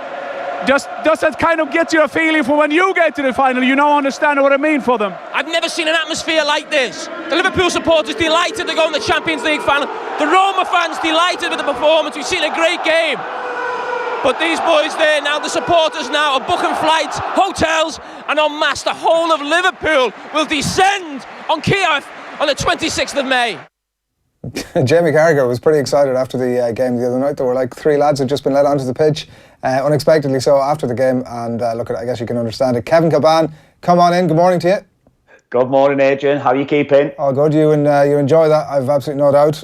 Does that kind of get you a feeling for when you get to the final? You don't understand what I mean for them. I've never seen an atmosphere like this. The Liverpool supporters delighted to go in the Champions League final. The Roma fans delighted with the performance. We've seen a great game. But these boys there now, the supporters now are booking flights, hotels, and en masse the whole of Liverpool will descend on Kiev on the 26th of May. Jamie Carragher was pretty excited after the game the other night. There were like 3 lads who'd just been let onto the pitch, unexpectedly so, after the game. And look, I guess you can understand it. Kevin Cavan, come on in. Good morning to you. Good morning, Adrian. How are you keeping? Oh, good. You enjoy that, I've absolutely no doubt.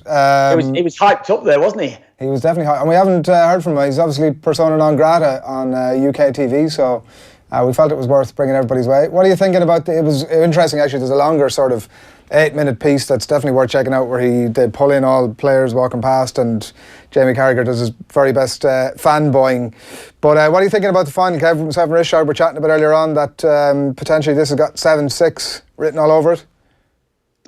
He was hyped up there, wasn't he? He was definitely hyped. And we haven't heard from him. He's obviously persona non grata on UK TV, so We felt it was worth bringing everybody's way. What are you thinking about? It was interesting, actually. There's a longer sort of 8-minute piece that's definitely worth checking out, where they pull in all players walking past, and Jamie Carragher does his very best fanboying. But what are you thinking about the final, Kev? Myself and Risteárd were chatting a bit earlier on that potentially this has got 7-6 written all over it.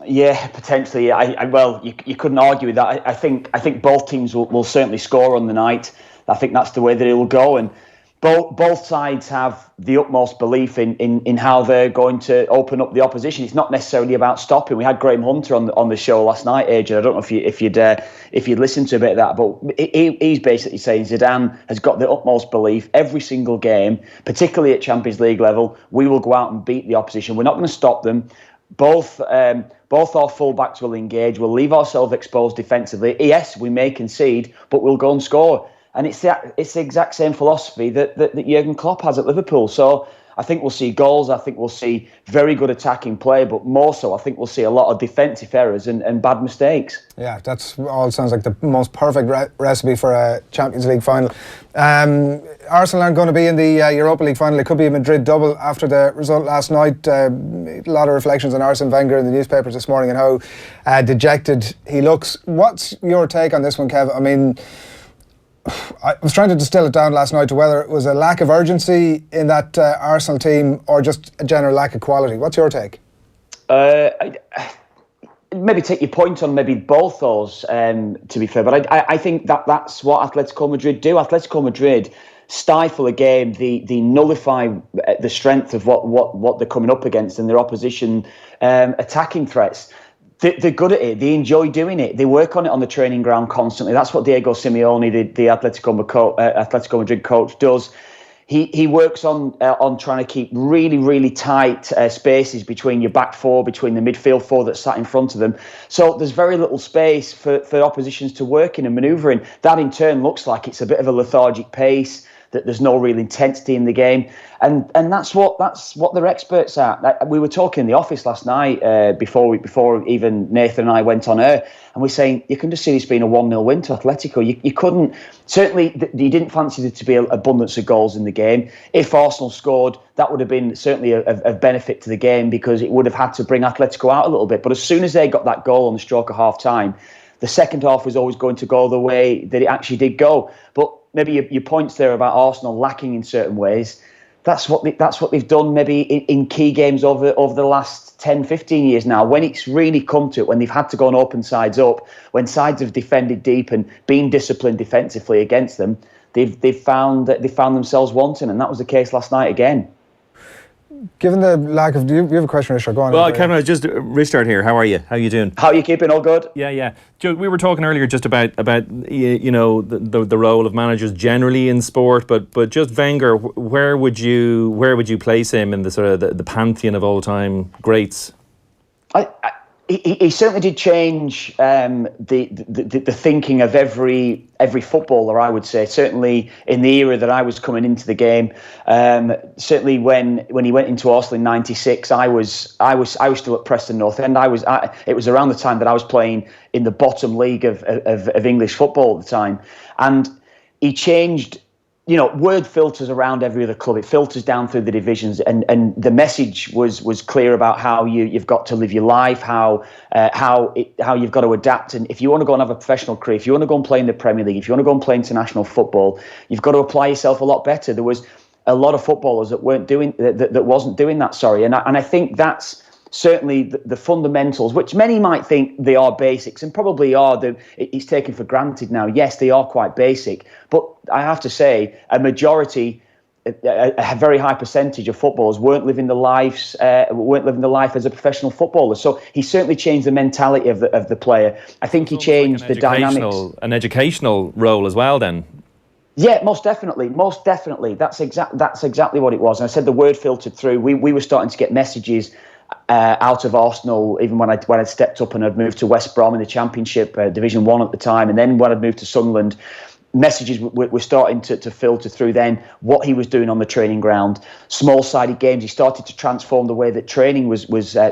Yeah, potentially. Well, you couldn't argue with that. I think both teams will certainly score on the night. I think that's the way that it will go, and both sides have the utmost belief in how they're going to open up the opposition. It's not necessarily about stopping. We had Graham Hunter on the show last night, Adrian. I don't know if you'd listened to a bit of that, but he's basically saying Zidane has got the utmost belief. Every single game, particularly at Champions League level, we will go out and beat the opposition. We're not going to stop them. Both our fullbacks will engage. We'll leave ourselves exposed defensively. Yes, we may concede, but we'll go and score. And it's the exact same philosophy that Jurgen Klopp has at Liverpool. So I think we'll see goals. I think we'll see very good attacking play, but more so, I think we'll see a lot of defensive errors and bad mistakes. Yeah, that's all sounds like the most perfect recipe for a Champions League final. Arsenal aren't going to be in the Europa League final. It could be a Madrid double after the result last night. A lot of reflections on Arsene Wenger in the newspapers this morning and how dejected he looks. What's your take on this one, Kev? I mean, I was trying to distill it down last night to whether it was a lack of urgency in that Arsenal team or just a general lack of quality. What's your take? Maybe take your point on maybe both those, to be fair. But I think that's what Atletico Madrid do. Atletico Madrid stifle a game, they nullify the strength of what they're coming up against and their opposition attacking threats. They're good at it. They enjoy doing it. They work on it on the training ground constantly. That's what Diego Simeone, the Atletico Madrid coach, does. He works on trying to keep really, really tight spaces between your back four, between the midfield four that's sat in front of them. So there's very little space for oppositions to work in and manoeuvre in. That in turn looks like it's a bit of a lethargic pace, that there's no real intensity in the game, and that's what they're experts at. We were talking in the office last night before even Nathan and I went on air, and we're saying you can just see this being a 1-0 win to Atletico. You couldn't, certainly you didn't fancy there to be an abundance of goals in the game. If Arsenal scored, that would have been certainly of benefit to the game, because it would have had to bring Atletico out a little bit. But as soon as they got that goal on the stroke of half time, the second half was always going to go the way that it actually did go. But maybe your points there about Arsenal lacking in certain ways, that's what they've done maybe in key games over the last 10, 15 years now. When it's really come to it, when they've had to go and open sides up, when sides have defended deep and been disciplined defensively against them, they've found themselves wanting, and that was the case last night again. Given the lack of... Do you have a question, Risteárd? Go on. Well, Cavan, just Risteárd here. How are you? How are you doing? How are you keeping? All good? Yeah. Joe, we were talking earlier just about the role of managers generally in sport, but just Wenger, where would you place him in the sort of the pantheon of all time greats? He certainly did change the thinking of every footballer, I would say. Certainly in the era that I was coming into the game. Certainly when he went into Arsenal in '96, I was still at Preston North End. It was around the time that I was playing in the bottom league of English football at the time, and he changed. Word filters around every other club. It filters down through the divisions, and the message was clear about how you've got to live your life, how you've got to adapt. And if you want to go and have a professional career, if you want to go and play in the Premier League, if you want to go and play international football, you've got to apply yourself a lot better. There was a lot of footballers that wasn't doing that. Sorry, and I think that's certainly the fundamentals, which many might think they are basics, and probably are. It's taken for granted now. Yes, they are quite basic, but I have to say, a majority, a very high percentage of footballers weren't living the life as a professional footballer. So he certainly changed the mentality of the player. I think he changed the dynamics. An educational role as well, then. Yeah, most definitely. That's exactly what it was. And I said the word filtered through. We were starting to get messages out of Arsenal, even when I'd stepped up and I'd moved to West Brom in the Championship, Division 1 at the time, and then when I'd moved to Sunderland, messages were starting to filter through then, what he was doing on the training ground, small-sided games. He started to transform the way that training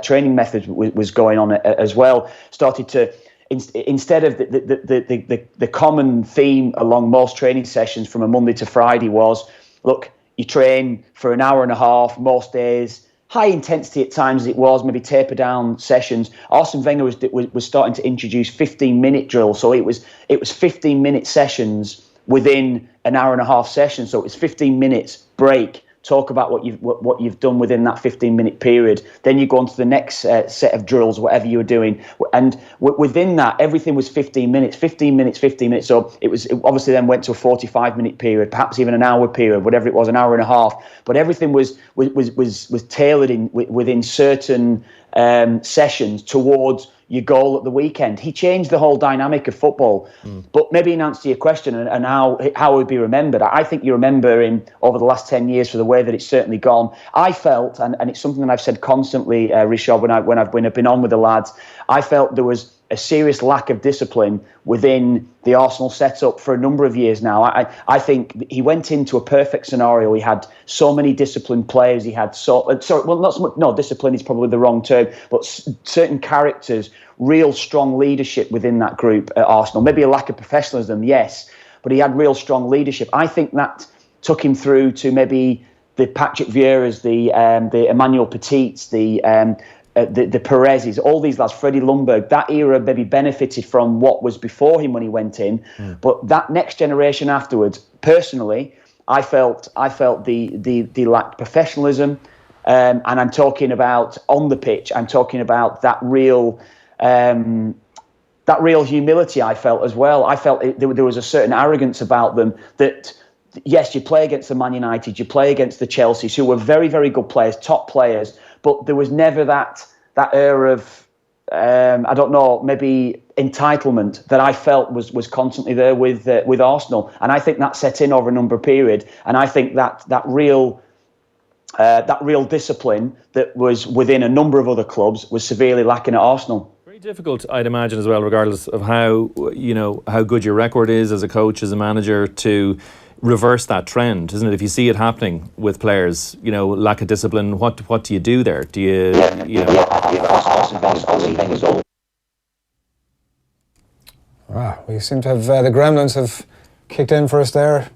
training methods was going on as well. Started to, instead of the common theme along most training sessions from a Monday to Friday was, look, you train for an hour and a half most days. High intensity at times as it was, maybe taper down sessions. Arsene Wenger was starting to introduce 15-minute drills, so it was 15-minute sessions within an hour and a half session. So it was 15 minutes break. Talk about what you've done within that 15-minute period. Then you go on to the next set of drills, whatever you were doing, and within that, everything was 15 minutes. So it obviously then went to a 45-minute period, perhaps even an hour period, whatever it was, an hour and a half. But everything was tailored within certain sessions towards your goal at the weekend. He changed the whole dynamic of football. But maybe in answer to your question and how it would be remembered, I think you remember him over the last 10 years for the way that it's certainly gone. I felt, and it's something that I've said constantly, Risteárd, when I've been on with the lads, I felt there was a serious lack of discipline within the Arsenal setup for a number of years now. I think he went into a perfect scenario. He had so many disciplined players. He had not so much. No, discipline is probably the wrong term, but certain characters, real strong leadership within that group at Arsenal. Maybe a lack of professionalism, yes, but he had real strong leadership. I think that took him through to maybe the Patrick Vieiras, the Emmanuel Petits, the Perez's, all these lads, Freddie Ljungberg, that era maybe benefited from what was before him when he went in. But that next generation afterwards, personally, I felt they lacked professionalism. And I'm talking about on the pitch. I'm talking about that real humility I felt as well. I felt there was a certain arrogance about them that, yes, you play against the Man United, you play against the Chelseas, who were very, very good players, top players, but there was never that air of, I don't know, maybe entitlement that I felt was constantly there with Arsenal. And I think that set in over a number of period. And I think that real discipline that was within a number of other clubs was severely lacking at Arsenal. Very difficult, I'd imagine, as well, regardless of how good your record is as a coach, as a manager, to reverse that trend, isn't it? If you see it happening with players, lack of discipline, what do you do there? Do you Wow, we seem to have the gremlins have kicked in for us there.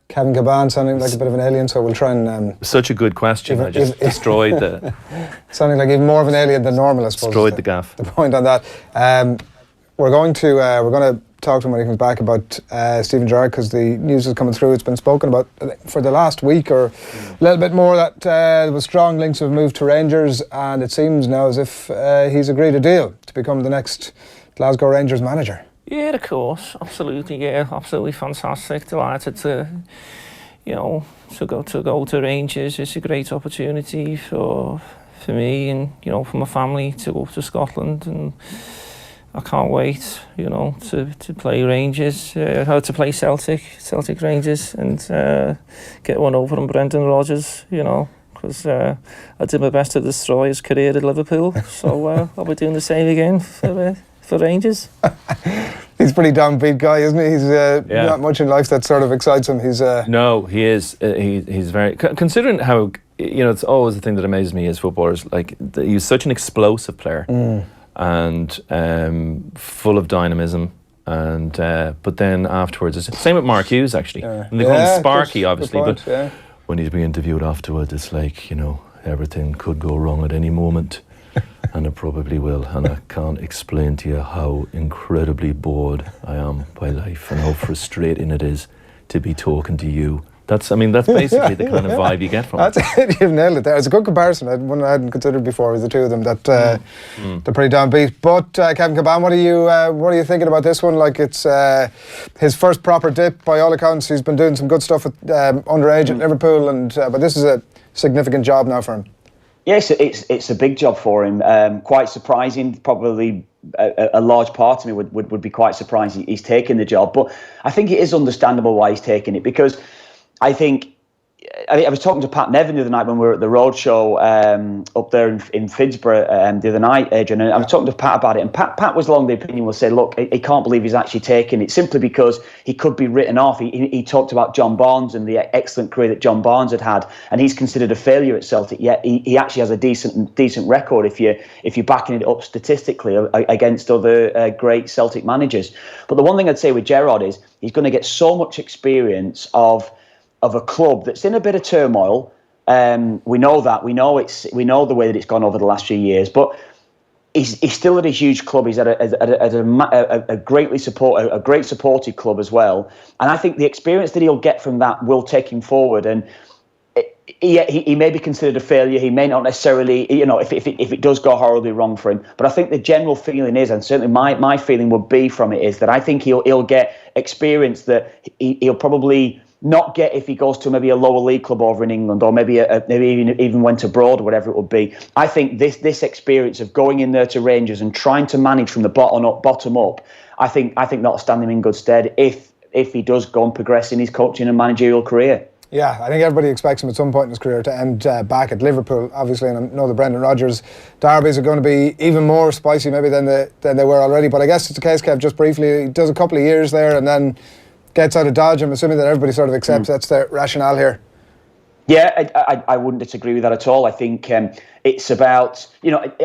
Cavan sounding like a bit of an alien, so we'll try and... Such a good question. I just destroyed the... Sounding like even more of an alien than normal, I suppose. Destroyed the gaff. The point on that. We're going to talk to him when he comes back about Stephen Gerrard, because the news is coming through. It's been spoken about for the last week or a little bit more that there was strong links of move to Rangers, and it seems now as if he's agreed a deal to become the next Glasgow Rangers manager. Yeah, of course, absolutely. Yeah, absolutely fantastic. Delighted to, to go to Rangers. It's a great opportunity for me and for my family to go to Scotland, and I can't wait, to play Rangers, to play Celtic Rangers, and get one over on Brendan Rodgers, because I did my best to destroy his career at Liverpool, so I'll be doing the same again for Rangers. He's a pretty downbeat guy, isn't he? He's not much in life that sort of excites him. No, he is. He's very... Considering how, it's always the thing that amazes me as footballers, like, he's such an explosive player. And full of dynamism, and but then afterwards, it's same with Mark Hughes actually. And they call him Sparky, obviously, but when he's being interviewed afterwards, it's like everything could go wrong at any moment, and it probably will. And I can't explain to you how incredibly bored I am by life and how frustrating it is to be talking to you. That's basically the kind of vibe you get from it. That's it, you've nailed it there. It's a good comparison. One I hadn't considered before was the two of them. That they're pretty downbeat. But Kevin Kilbane, what are you thinking about this one? Like, it's his first proper dip by all accounts. He's been doing some good stuff with underage at Liverpool, but this is a significant job now for him. Yes, it's a big job for him. Quite surprising. Probably a large part of me would be quite surprised he's taken the job. But I think it is understandable why he's taken it, because I was talking to Pat Nevin the other night when we were at the roadshow up there in Finsborough the other night, Adrian, and I was talking to Pat about it, and Pat was along the opinion, will say, look, he can't believe he's actually taken it simply because he could be written off. He talked about John Barnes and the excellent career that John Barnes had, and he's considered a failure at Celtic, yet he actually has a decent record if you're backing it up statistically against other great Celtic managers. But the one thing I'd say with Gerrard is he's going to get so much experience of a club that's in a bit of turmoil. We know that. We know the way that it's gone over the last few years, but he's still at a huge club. He's at a great supported club as well. And I think the experience that he'll get from that will take him forward. And he may be considered a failure. He may not necessarily, if it does go horribly wrong for him. But I think the general feeling is, and certainly my feeling would be from it, is that I think he'll get experience that he'll probably not get if he goes to maybe a lower league club over in England, or maybe even went abroad, or whatever it would be. I think this experience of going in there to Rangers and trying to manage from the bottom up, I think that'll stand him in good stead if he does go and progress in his coaching and managerial career. Yeah, I think everybody expects him at some point in his career to end back at Liverpool, obviously, and I know the Brendan Rodgers derbies are going to be even more spicy maybe than they were already. But I guess it's a case, Kev, just briefly, he does a couple of years there and then gets out of Dodge. I'm assuming that everybody sort of accepts that's the rationale here. Yeah, I wouldn't disagree with that at all. I think it's about,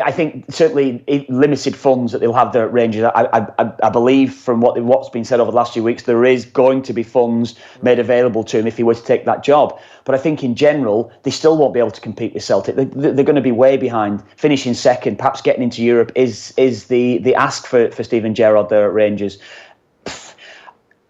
I think certainly limited funds that they'll have there at Rangers. I believe from what's been said over the last few weeks, there is going to be funds made available to him if he were to take that job. But I think in general, they still won't be able to compete with Celtic. They're going to be way behind. Finishing second, perhaps getting into Europe is the ask for Steven Gerrard there at Rangers.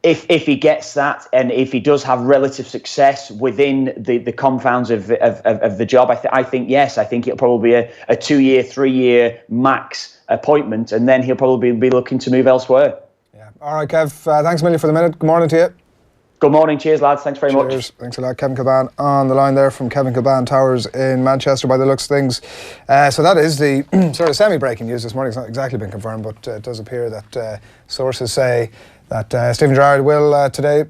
If he gets that, and if he does have relative success within the confounds of the job, I think yes. I think it'll probably be a 2-year, 3-year max appointment, and then he'll probably be looking to move elsewhere. Yeah. All right, Kev. Thanks a million for the minute. Good morning to you. Good morning. Cheers, lads. Thanks very much. Thanks a lot. Kevin Kilbane on the line there from Kevin Kilbane Towers in Manchester by the looks of things. So that is the sort of semi-breaking news this morning. It's not exactly been confirmed, but it does appear that sources say that Steven Gerrard will today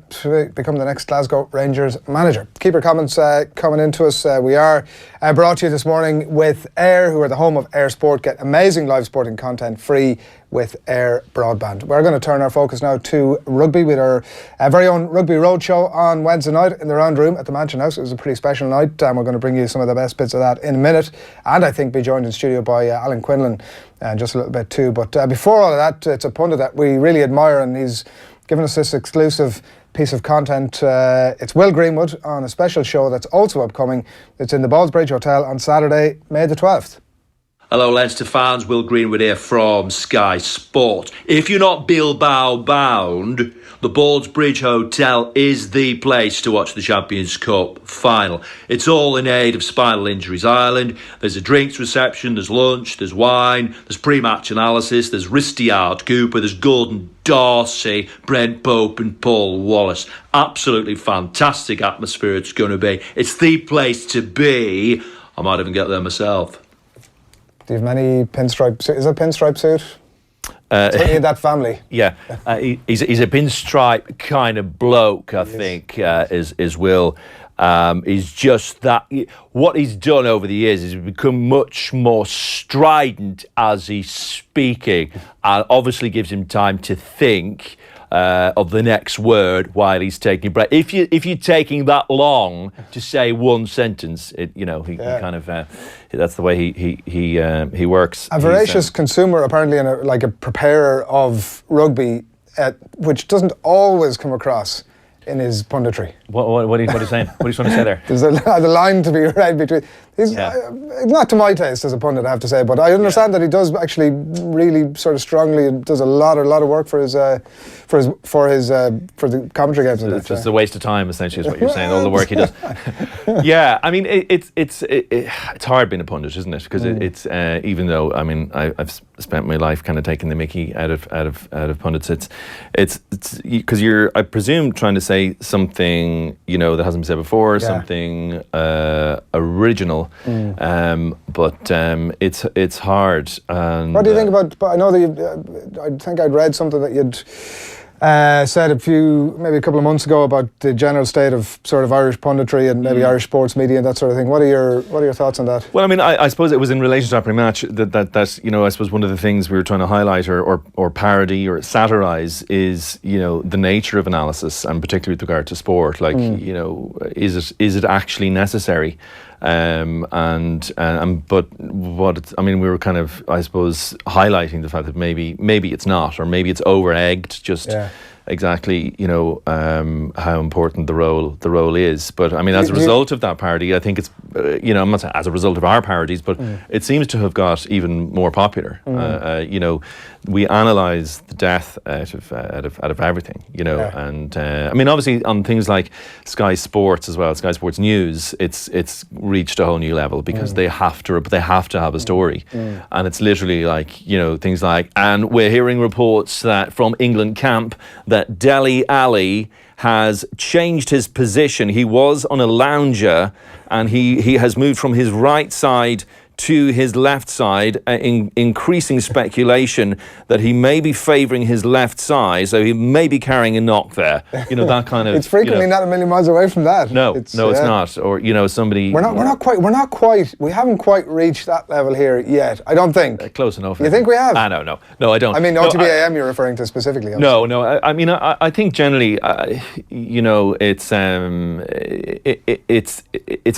become the next Glasgow Rangers manager. Keep your comments coming into us. We are brought to you this morning with Air, who are the home of Air Sport. Get amazing live sporting content free with Air Broadband. We're going to turn our focus now to rugby with our very own Rugby Roadshow on Wednesday night in the Round Room at the Mansion House. It was a pretty special night, and we're going to bring you some of the best bits of that in a minute, and I think be joined in studio by Alan Quinlan just a little bit too. But before all of that, it's a pundit that we really admire, and he's given us this exclusive piece of content. It's Will Greenwood on a special show that's also upcoming. It's in the Ballsbridge Hotel on Saturday, May the 12th. Hello Leinster fans, Will Greenwood here from Sky Sport. If you're not Bilbao bound, the Ballsbridge Hotel is the place to watch the Champions Cup final. It's all in aid of Spinal Injuries Ireland. There's a drinks reception, there's lunch, there's wine, there's pre-match analysis, there's Risteárd Cooper, there's Gordon Darcy, Brent Pope and Paul Wallace. Absolutely fantastic atmosphere it's going to be. It's the place to be. I might even get there myself. Do you have many pinstripe suits? Is it a pinstripe suit? In that family. Yeah, he's a pinstripe kind of bloke, I think, is Will. He's just that. What he's done over the years is become much more strident as he's speaking, and obviously gives him time to think of the next word while he's taking a break. If you're taking that long to say one sentence, he kind of that's the way he works. A voracious consumer, apparently, and a preparer of rugby, which doesn't always come across in his punditry. What are you saying? What are you trying to say there? There's a line to be read between. He's not to my taste as a pundit, I have to say, but I understand that he does actually really sort of strongly does a lot of work for the commentary games. It's just a waste of time, essentially, is what you're saying. All the work he does. Yeah, I mean, it's hard being a pundit, isn't it? Because it's even though I've spent my life kind of taking the mickey out of pundits. It's because you're, I presume, trying to say something that hasn't been said before, something original. But it's hard. And what do you think about? I know that I think I'd read something that you'd said maybe a couple of months ago about the general state of sort of Irish punditry and maybe Irish sports media and that sort of thing. What are your thoughts on that? Well, I mean, I suppose it was in relation to that pre-match that I suppose one of the things we were trying to highlight or parody or satirise is the nature of analysis, and particularly with regard to sport. Like is it actually necessary? But we were kind of, I suppose, highlighting the fact that maybe it's not, or maybe it's over-egged. Just exactly, how important the role is. But I mean, as a result of that parody, I think it's, I'm not saying as a result of our parodies, but it seems to have got even more popular. We analyse the death out of everything, and I mean, obviously on things like Sky Sports as well, Sky Sports News, it's reached a whole new level because they have to have a story, and it's literally like things like, and we're hearing reports that from England camp that Dele Alli has changed his position. He was on a lounger and he has moved from his right side to his left side, increasing speculation that he may be favouring his left side, so he may be carrying a knock there. That kind of. It's frequently not a million miles away from that. No, it's not. Or somebody. We haven't quite reached that level here yet. I don't think. Close enough. You think we have? No, I don't. I mean, OTB AM you're referring to specifically. Obviously. No. I mean, I think generally, it's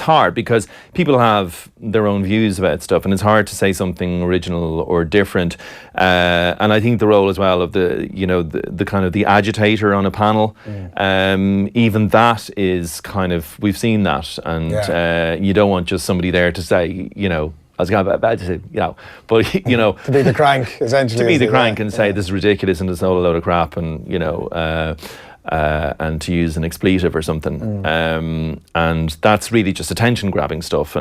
hard because people have their own views about stuff, and it's hard to say something original or different. And I think the role as well of the kind of the agitator on a panel, even that is kind of, we've seen that, and you don't want just somebody there to say, I was going to say, but to be the crank, essentially. To be the crank and say this is ridiculous and it's all a load of crap, and and to use an expletive or something, and that's really just attention-grabbing stuff.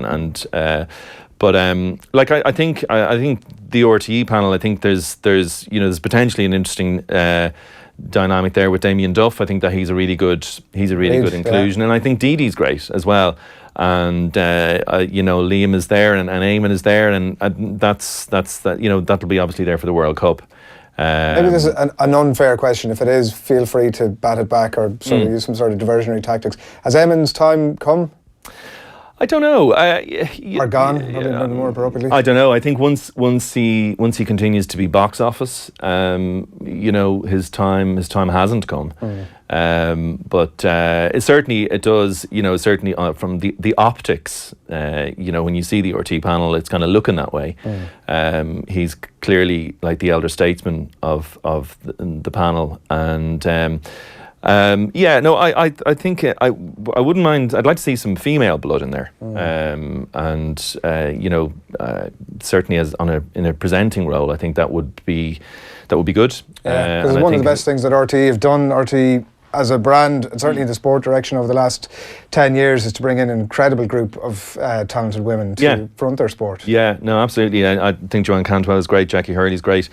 But I think the RTE panel, I think there's potentially an interesting dynamic there with Damien Duff. I think that he's a really good inclusion, and I think Dee Dee's great as well. And Liam is there, and Eamon is there, and that'll be obviously there for the World Cup. Maybe this is an unfair question. If it is, feel free to bat it back or sort of use some sort of diversionary tactics. Has Eamon's time come? I don't know. Or gone, probably more appropriately. I don't know. I think once he continues to be box office, his time hasn't come. But it does. Certainly from the optics. When you see the RT panel, it's kind of looking that way. He's clearly like the elder statesman of the panel, and. I think I wouldn't mind. I'd like to see some female blood in there, certainly in a presenting role. I think that would be good. Because one of the best things that RTE have done, RTE as a brand, and certainly in the sport direction over the last 10 years, is to bring in an incredible group of talented women to front their sport. Yeah, no, absolutely. I think Joanne Cantwell is great. Jackie Hurley's great.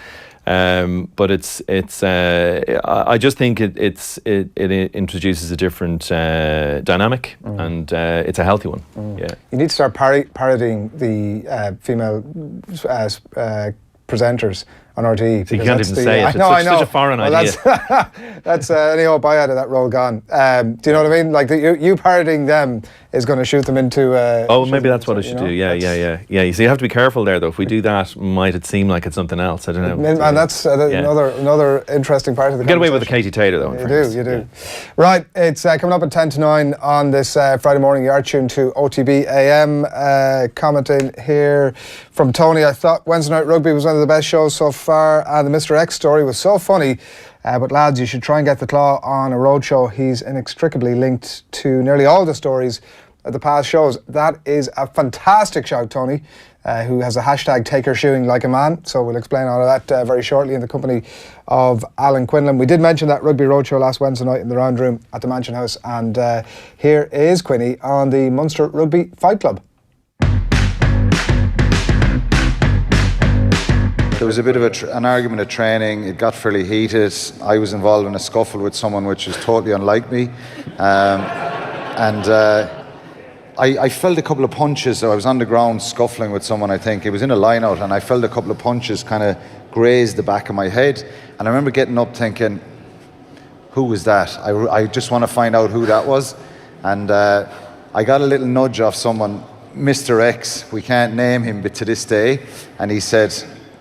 But it's I just think it introduces a different dynamic, and it's a healthy one. Yeah, you need to start parodying the female presenters on RTE. So you can't even say it. It's such a foreign idea. That's any hope I had of that role gone. Do you know what I mean? Like you parodying them is going to shoot them into. Maybe that's what I should do. Yeah. You see, you have to be careful there, though. If we do that, might it seem like it's something else? I don't know. And that's another interesting part of the. Get away with the Katie Taylor, though. You do. Yeah. Right, it's coming up at 10 to 9 on this Friday morning. You are tuned to OTB AM. Commenting here from Tony. I thought Wednesday Night Rugby was one of the best shows so far, and the Mr. X story was so funny. But lads, you should try and get the Claw on a roadshow. He's inextricably linked to nearly all the stories of the past shows. That is a fantastic shout, Tony, who has a hashtag take her shoeing like a man. So we'll explain all of that very shortly in the company of Alan Quinlan. We did mention that Rugby Roadshow last Wednesday night in the Round Room at the Mansion House. And here is Quinny on the Munster Rugby Fight Club. There was a bit of an argument at training. It got fairly heated. I was involved in a scuffle with someone which was totally unlike me. I felt a couple of punches. So I was on the ground scuffling with someone, I think. It was in a line-out, and I felt a couple of punches kind of graze the back of my head. And I remember getting up thinking, who was that? I just want to find out who that was. And I got a little nudge off someone, Mr. X. We can't name him, but to this day. And he said,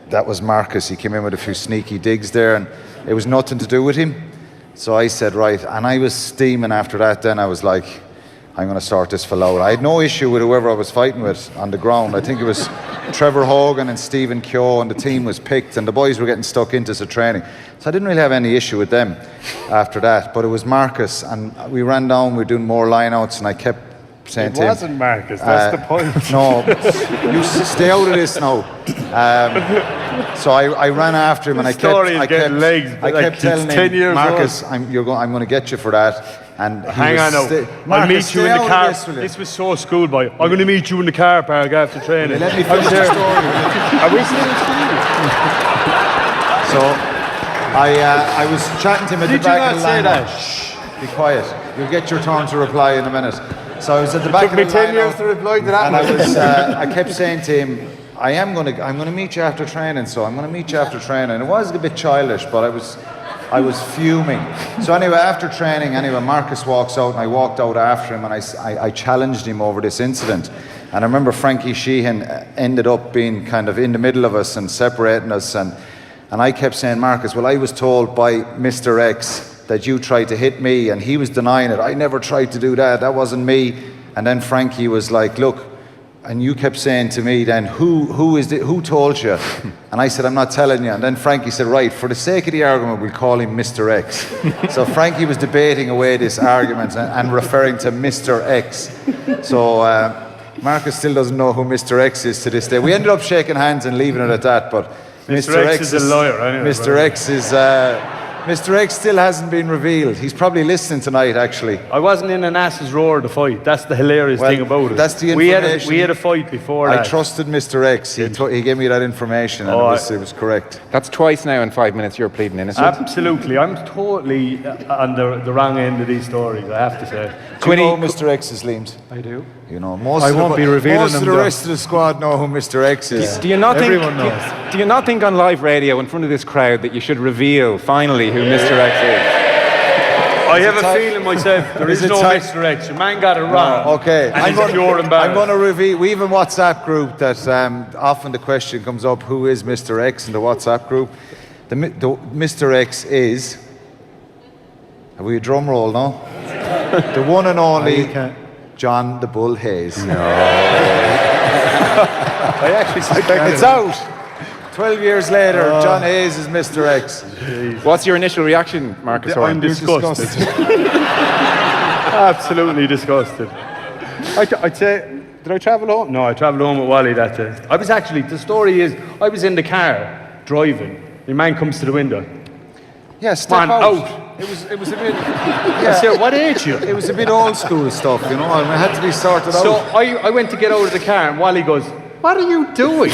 that was Marcus. He came in with a few sneaky digs there, and it was nothing to do with him. So I said, right. And I was steaming after that. Then I was like, I'm going to sort this fella out. I had no issue with whoever I was fighting with on the ground. I think it was Trevor Hogan and Stephen Keogh, and the team was picked, and the boys were getting stuck into the training. So I didn't really have any issue with them after that. But it was Marcus, and we ran down, we were doing more line-outs, and I kept saying to him... It wasn't Marcus, that's the point. No, you stay out of this now. So I ran after him, and I kept telling him, Marcus, I'm going to get you for that. And hang on now, I'll meet you in the car. This was so schoolboy. I'm going to meet you in the car park after training. Let me finish the story. Are we still in school? So I was chatting to him at the back of the line. Did you not say that? Shh, be quiet. You'll get your turn to reply in a minute. So I was at the back of the line. It took me 10 years to reply to that. And I kept saying to him, I'm going to meet you after training. So I'm going to meet you after training. It was a bit childish, but I was fuming. So anyway, after training, Marcus walks out, and I walked out after him, and I challenged him over this incident. And I remember Frankie Sheehan ended up being kind of in the middle of us and separating us. And I kept saying, Marcus, well, I was told by Mr. X that you tried to hit me, and he was denying it. I never tried to do that. That wasn't me. And then Frankie was like, look, and you kept saying to me then, who told you? And I said, I'm not telling you. And then Frankie said, right, for the sake of the argument, we'll call him Mr. X. So Frankie was debating away this argument and referring to Mr. X. So Marcus still doesn't know who Mr. X is to this day. We ended up shaking hands and leaving it at that, but Mr. X is a lawyer anyway. Mr. X still hasn't been revealed. He's probably listening tonight, actually. I wasn't in an ass's roar the fight. That's the hilarious thing about it. That's the information. We had a fight before that. I trusted Mr. X. He gave me that information, and it was correct. That's twice now in 5 minutes you're pleading innocent. Absolutely. I'm totally on the wrong end of these stories, I have to say. Quinny, you know Mr. X's names? I do. You know, I won't be revealing most of the rest of the squad know who Mr. X is. Do you not Everyone knows. Do you not think on live radio in front of this crowd that you should reveal finally who Mr. X is? I have a feeling myself there is no Mr. X. Your man got it wrong. Okay. I'm going to reveal. We have a WhatsApp group that often the question comes up: who is Mr. X in the WhatsApp group? The Mr. X is. Have we a drum roll now? The one and only John the Bull Hayes. No. I actually suspect it's out. 12 years later, John Hayes is Mr. X. Jeez. What's your initial reaction, Marcus? I'm disgusted. Absolutely disgusted. I'd say, did I travel home? No, I travelled home with Wally that day. The story is, I was in the car, driving. Your man comes to the window. Yeah, step out. It was a bit... Yeah. I said, what age you? It was a bit old school stuff, you know, and it had to be sorted out. So I went to get out of the car, and Wally goes, what are you doing?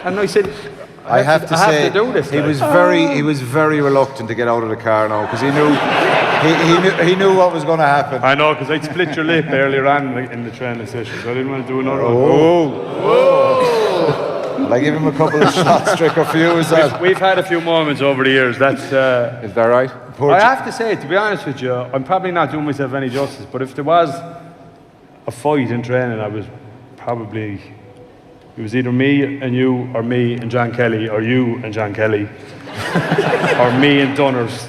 And I said, I have to do this. He was very reluctant to get out of the car now, because he knew what was going to happen. I know, because I'd split your lip earlier on in the training session, so I didn't want to do another one. Well, I give him a couple of shots, trick or few. We've had a few moments over the years. That's is that right? I have to say, to be honest with you, I'm probably not doing myself any justice, but if there was a fight in training, it was either me and you, or me and John Kelly, or you and John Kelly, or me and Dunners.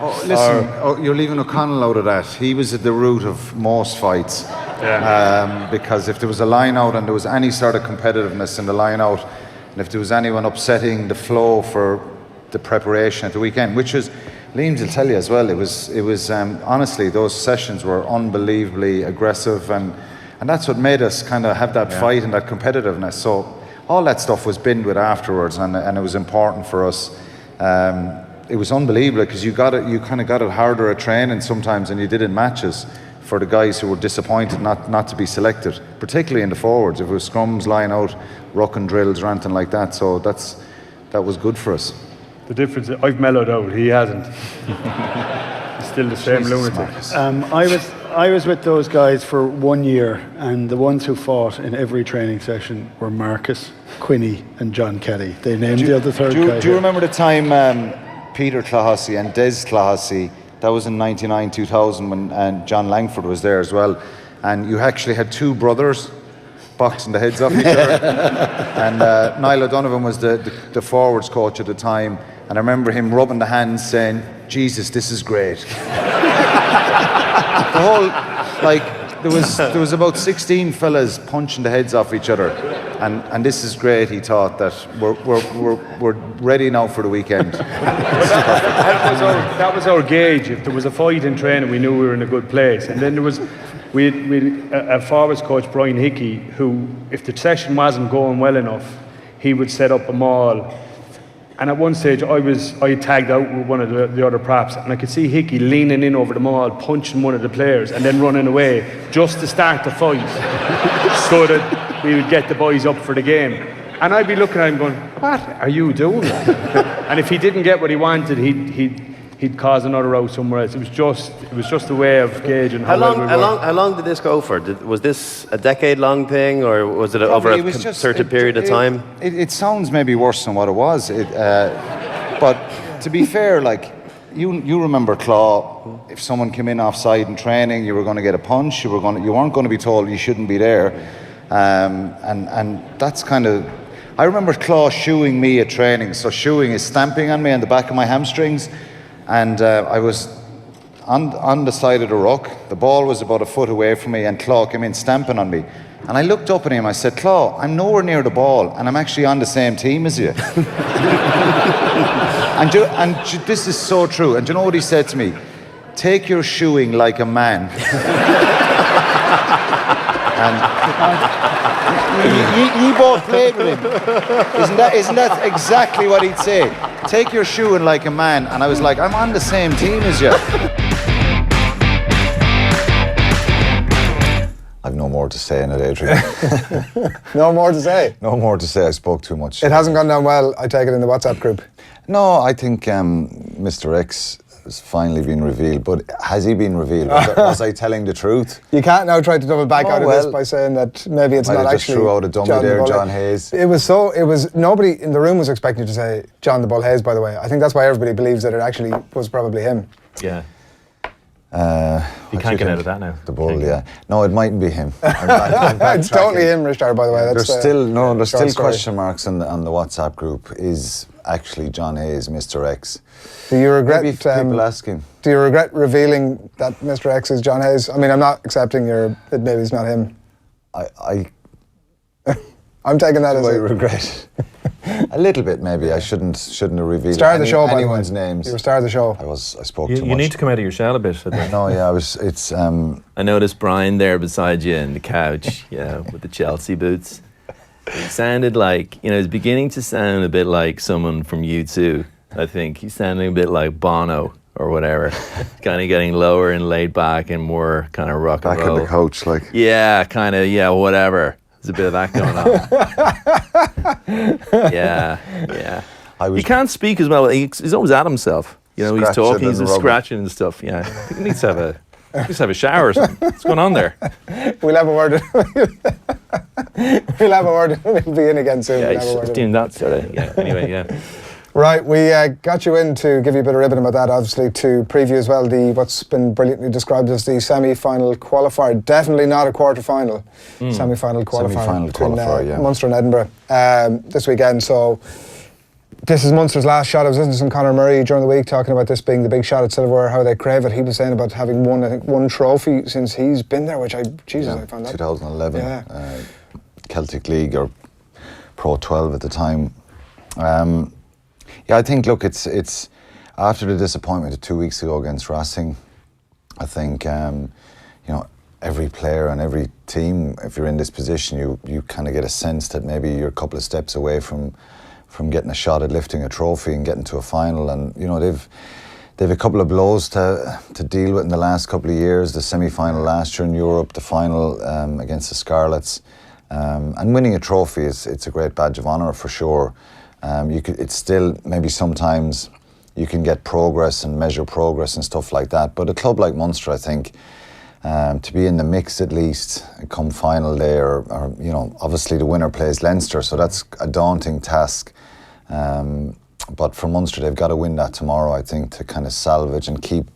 Oh, listen, you're leaving O'Connell out of that. He was at the root of most fights. Yeah. Because if there was a line out and there was any sort of competitiveness in the line out, and if there was anyone upsetting the flow for the preparation at the weekend, which was, Liam will tell you as well, it was honestly, those sessions were unbelievably aggressive, and that's what made us kind of have that fight and that competitiveness. So all that stuff was binned with afterwards, and it was important for us. It was unbelievable, because you kind of got it harder at training sometimes than you did in matches, for the guys who were disappointed not to be selected, particularly in the forwards. If it was scrums, line out, ruck and drills or anything like that. So that was good for us. The difference, I've mellowed out, he hasn't. He's still the same lunatic. I was with those guys for 1 year, and the ones who fought in every training session were Marcus, Quinny and John Kelly. They named the other third guy. Do you remember the time Peter Clahassey and Des Clahassey, that was in 99-2000 when John Langford was there as well, and you actually had two brothers boxing the heads off each other. And Niall O'Donovan was the forwards coach at the time, and I remember him rubbing the hands saying, Jesus, this is great. The there was about 16 fellas punching the heads off each other, and this is great. He thought that we're ready now for the weekend. that was our gauge. If there was a fight in training, we knew we were in a good place. And then there was we had a forwards coach, Brian Hickey, who, if the session wasn't going well enough, he would set up a maul. And at one stage, I tagged out with one of the other props, and I could see Hickey leaning in over the maul, punching one of the players, and then running away just to start the fight, so that we would get the boys up for the game. And I'd be looking at him going, "What are you doing?" And if he didn't get what he wanted, he'd cause another row somewhere else. It was just a way of gauging how long did this go for? Was this a decade-long thing, or was it over a concerted period of time? It sounds maybe worse than what it was. But to be fair, like you remember Claw. If someone came in offside in training, you were going to get a punch. You weren't going to be told you shouldn't be there, and that's kind of. I remember Claw shooing me at training. So shooing is stamping on me on the back of my hamstrings. And I was on the side of the ruck. The ball was about a foot away from me, and Claw came in stamping on me. And I looked up at him. I said, "Claw, I'm nowhere near the ball, and I'm actually on the same team as you." and this is so true. And do you know what he said to me? "Take your shoeing like a man." And you both played with him. Isn't that exactly what he'd say? "Take your shoeing like a man." And I was like, "I'm on the same team as you." I've no more to say in it, Adrian. No more to say? No more to say. I spoke too much. It hasn't gone down well, I take it, in the WhatsApp group? No, I think Mr. X has finally been revealed, but has he been revealed? Was I telling the truth? You can't now try to double back out of this by saying that maybe it's not actually just threw out a dummy there, John Hayes. It was nobody in the room was expecting you to say John the Bull Hayes, by the way. I think that's why everybody believes that it actually was probably him. Yeah. You can't get out of that now. The Bull, yeah. No, it mightn't be him. It's totally him, Risteárd, by the way. There's still question marks on the WhatsApp group. Is actually John Hayes Mr. X? Do you regret people asking? Do you regret revealing that Mr. X is John Hayes? I mean, I'm not accepting that maybe it's not him. I'm taking that as a regret. A little bit, maybe. I shouldn't have revealed anyone's names. You were star of the show. I spoke too much. You need to come out of your shell a bit. No, yeah, I noticed Brian there beside you in the couch, with the Chelsea boots. He sounded like, he's beginning to sound a bit like someone from U2. I think he's sounding a bit like Bono or whatever. Kind of getting lower and laid back and more kind of rock and roll. Back on the couch, like. Yeah, kind of, whatever. There's a bit of that going on. Yeah. He can't speak as well. He's always at himself. He's talking, he's scratching and stuff. Yeah, he needs to have a shower or something. What's going on there? We'll have a word. We'll be in again soon. Yeah, he's doing that sort of. Yeah. Anyway, yeah. Right, we got you in to give you a bit of ribbon about that, obviously, to preview as well what's been brilliantly described as the semi-final qualifier. Definitely not a quarter-final. Semi-final qualifier between Munster and Edinburgh this weekend. So this is Munster's last shot. I was listening to some Conor Murray during the week talking about this being the big shot at silverware, how they crave it. He was saying about having one trophy since he's been there, which I found that. 2011, Celtic League or Pro12 at the time. I think, look, it's after the disappointment of 2 weeks ago against Racing, I think, every player and every team, if you're in this position, you kind of get a sense that maybe you're a couple of steps away from getting a shot at lifting a trophy and getting to a final. And, they've a couple of blows to deal with in the last couple of years, the semi-final last year in Europe, the final against the Scarlets. And winning a trophy, it's a great badge of honour for sure. It's still, maybe sometimes you can get progress and measure progress and stuff like that. But a club like Munster, I think, to be in the mix at least, come final day, or obviously the winner plays Leinster, so that's a daunting task. But for Munster, they've got to win that tomorrow, I think, to kind of salvage and keep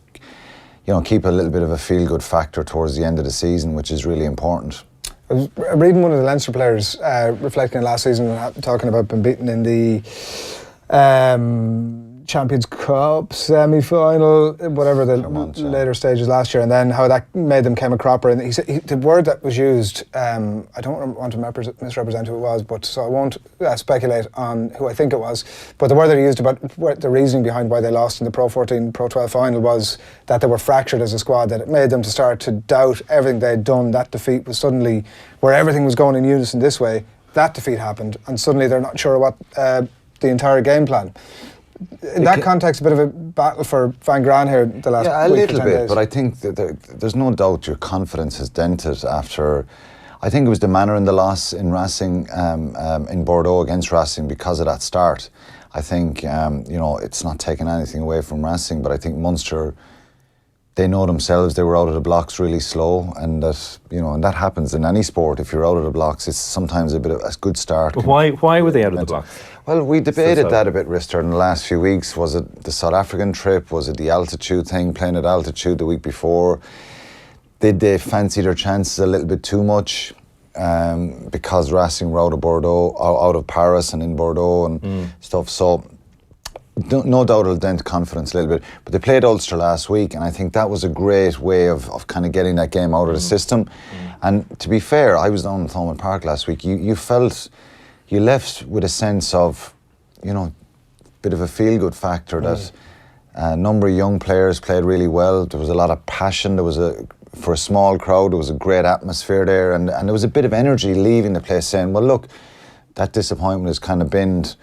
a little bit of a feel-good factor towards the end of the season, which is really important. I was reading one of the Leinster players reflecting on last season, talking about being beaten in the Champions Cup semi-final, whatever the later stages last year, and then how that made them came a cropper. And he said the word that was used, I don't want to misrepresent who it was, but so I won't speculate on who I think it was. But the word that he used about the reasoning behind why they lost in the Pro14, Pro12 final was that they were fractured as a squad, that it made them to start to doubt everything they'd done. That defeat was suddenly, where everything was going in unison this way, that defeat happened, and suddenly they're not sure what the entire game plan. In that context, a bit of a battle for Van Graan here the last week. A little bit, but I think that there's no doubt your confidence has dented after. I think it was the manner in the loss in Racing, in Bordeaux against Racing, because of that start. I think it's not taking anything away from Racing, but I think Munster, they know themselves they were out of the blocks really slow, and that and that happens in any sport. If you're out of the blocks, it's sometimes a bit of a good start. But why were they out of the blocks? Well, we debated that a bit, Risteárd, in the last few weeks. Was it the South African trip? Was it the altitude thing, playing at altitude the week before? Did they fancy their chances a little bit too much because Racing were out of Bordeaux, out of Paris and in Bordeaux and stuff? So no doubt it'll dent confidence a little bit. But they played Ulster last week, and I think that was a great way of kind of getting that game out of the system. And to be fair, I was down in Thomond Park last week. You felt... You left with a sense of, bit of a feel-good factor that a number of young players played really well. There was a lot of passion. For a small crowd, there was a great atmosphere there, and there was a bit of energy leaving the place saying, well, look, that disappointment has kind of binned,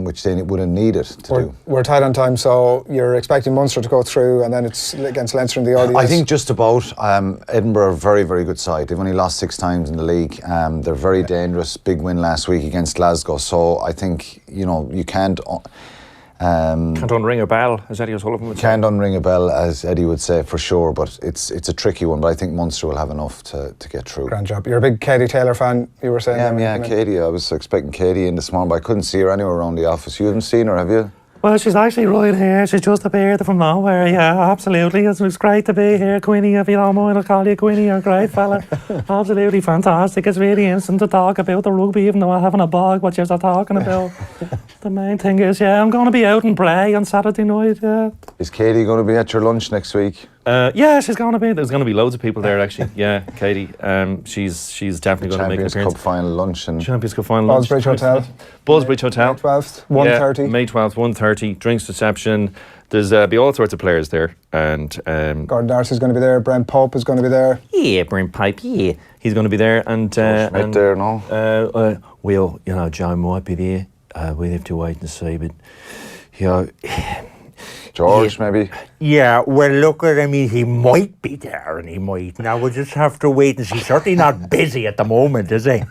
which they would have needed to do. We're tight on time, so you're expecting Munster to go through, and then it's against Leinster in the ODS? I think just about. Edinburgh are a very, very good side. They've only lost 6 times in the league. They're very dangerous. Big win last week against Glasgow. So I think, you can't... can't unring a bell, as Eddie O'Sullivan would say. Can't unring a bell, as Eddie would say, for sure, but it's a tricky one. But I think Munster will have enough to get through. Grand job. You're a big Katie Taylor fan, you were saying? Yeah, Katie. I was expecting Katie in this morning, but I couldn't see her anywhere around the office. You haven't seen her, have you? Well, she's actually right here. She's just appeared from nowhere. Yeah, absolutely. It's great to be here, Quinny. If you don't mind, I'll call you Quinny. You're a great fella. Absolutely fantastic. It's really instant to talk about the rugby, even though I haven't a bog what you're talking about. The main thing is, I'm going to be out and play on Saturday night. Yeah. Is Katie going to be at your lunch next week? Yeah, she's going to be. There's going to be loads of people there, actually. Yeah, Katie. She's definitely going to make an appearance. Champions Cup final lunch. And Champions Cup final lunch. Ballsbridge Hotel. Ballsbridge Hotel. May 12th, 1:30. Yeah, May 12th, 1:30. Drinks reception. There's be all sorts of players there. And Gordon Darcy's going to be there. Brent Pope is going to be there. Yeah, Brent Pope. Yeah, he's going to be there. And there, no. Well, John might be there. We'll have to wait and see. But George, maybe? Yeah, well, look at him. He might be there and he might. Now, we'll just have to wait and see. Certainly not busy at the moment, is he?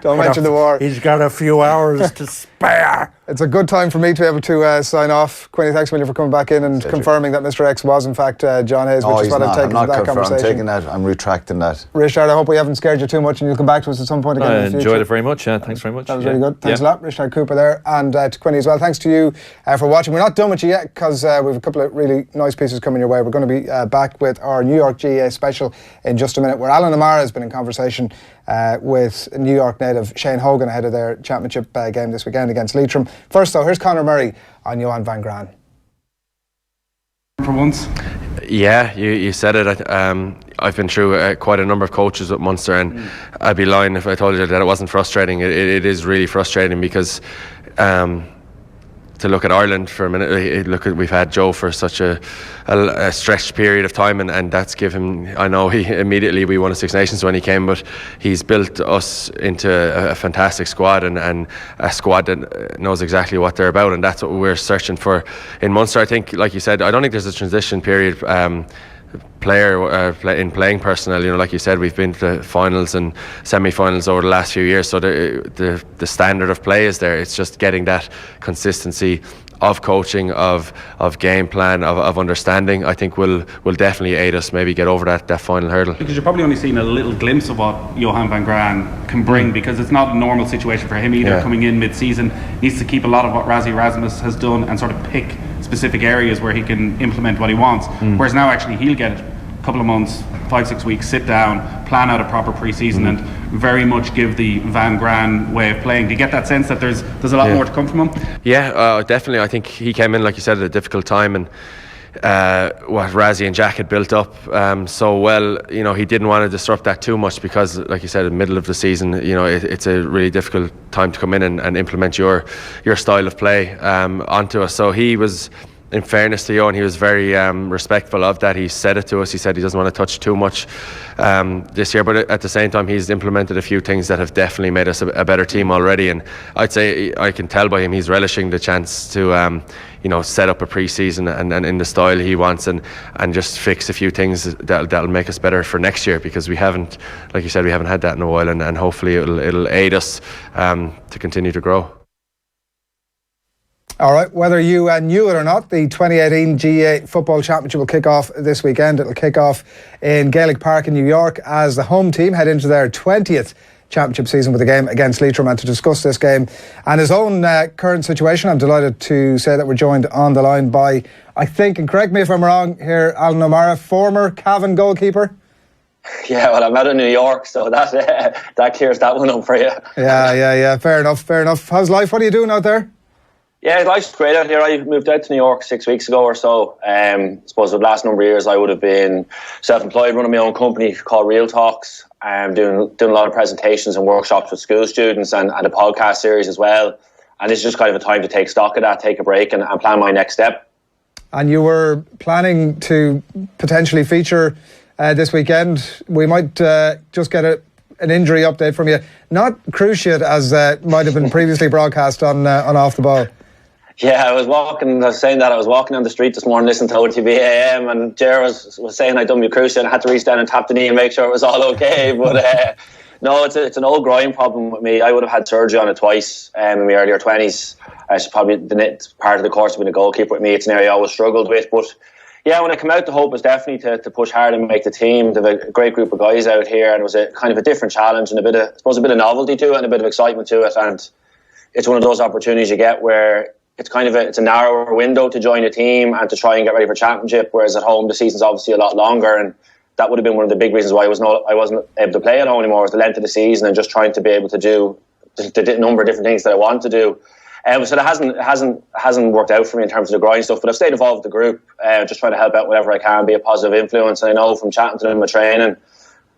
Don't mention the war. He's got a few hours to spare. It's a good time for me to be able to sign off. Quinny, thanks a million for coming back in and confirming that Mr. X was, in fact, John Hayes, which is what I've taken from that conversation. I'm taking that. I'm retracting that. Risteárd, I hope we haven't scared you too much and you'll come back to us at some point again in the future. I enjoyed it very much. Yeah, thanks very much. That was really good. Thanks a lot. Risteárd Cooper there, and to Quinny as well. Thanks to you for watching. We're not done with you yet because we have a couple of really nice pieces coming your way. We're going to be back with our New York GAA special in just a minute, where Alan O'Mara has been in conversation with New York native Shane Hogan ahead of their championship game this weekend against Leitrim. First though, here's Conor Murray on Johan van Graan. For once? Yeah, you said it. I've been through quite a number of coaches at Munster, and I'd be lying if I told you that it wasn't frustrating. It is really frustrating because to look at Ireland for a minute, we've had Joe for such a stretched period of time, and that's given. I know we won a Six Nations when he came, but he's built us into a fantastic squad and a squad that knows exactly what they're about, and that's what we're searching for in Munster. I think, like you said, I don't think there's a transition period. In playing personnel, like you said, we've been to finals and semi-finals over the last few years, so the standard of play is there. It's just getting that consistency of coaching, of game plan, of understanding. I think will definitely aid us maybe get over that final hurdle. Because you're probably only seeing a little glimpse of what Johan van Graan can bring, because it's not a normal situation for him either. Coming in mid-season, needs to keep a lot of what Rassie Erasmus has done and sort of pick specific areas where he can implement what he wants. Whereas now actually he'll get a couple of months, 5-6 weeks, sit down, plan out a proper pre-season, and very much give the Van Graan way of playing. Do you get that sense that there's a lot more to come from him? Yeah, definitely. I think he came in, like you said, at a difficult time, and what Razzie and Jack had built up so well, he didn't want to disrupt that too much, because, like you said, in the middle of the season, it's a really difficult time to come in and implement your style of play onto us. So he was, in fairness to Johan, he was very respectful of that. He said it to us. He said he doesn't want to touch too much this year, but at the same time, he's implemented a few things that have definitely made us a better team already. And I'd say I can tell by him he's relishing the chance to set up a pre-season and in the style he wants, and just fix a few things that'll make us better for next year, because we haven't, like you said, we haven't had that in a while, and hopefully it'll aid us to continue to grow. All right, whether you knew it or not, the 2018 GAA Football Championship will kick off this weekend. It'll kick off in Gaelic Park in New York as the home team head into their 20th championship season with a game against Leitrim. And to discuss this game and his own current situation, I'm delighted to say that we're joined on the line by, I think, and correct me if I'm wrong here, Alan O'Mara, former Cavan goalkeeper. Yeah, well, I'm out of New York, so that clears that one up for you. Yeah. Fair enough. How's life? What are you doing out there? Yeah, life's great out here. I moved out to New York 6 weeks ago or so. I suppose the last number of years I would have been self-employed, running my own company called Real Talks, doing a lot of presentations and workshops with school students, and a podcast series as well. And it's just kind of a time to take stock of that, take a break, and plan my next step. And you were planning to potentially feature this weekend. We might just get an injury update from you. Not cruciate as might have been previously broadcast on Off the Ball. Yeah, I was walking down the street this morning listening to OTB AM, and Ger was saying I'd done my cruciate, and I had to reach down and tap the knee and make sure it was all okay. But no, it's an old groin problem with me. I would have had surgery on it twice in my earlier 20s. It's probably part of the course of being a goalkeeper with me. It's an area I always struggled with. But yeah, when I come out, the hope was definitely to push hard and make the team. They have a great group of guys out here, and it was a kind of a different challenge and a bit of novelty to it and a bit of excitement to it. And it's one of those opportunities you get where it's a narrower window to join a team and to try and get ready for championship, whereas at home the season's obviously a lot longer, and that would have been one of the big reasons why I wasn't able to play at home anymore, was the length of the season and just trying to be able to do the number of different things that I want to do. So that hasn't worked out for me in terms of the groin stuff, but I've stayed involved with the group, just trying to help out whatever I can, be a positive influence. And I know from chatting to them in my training,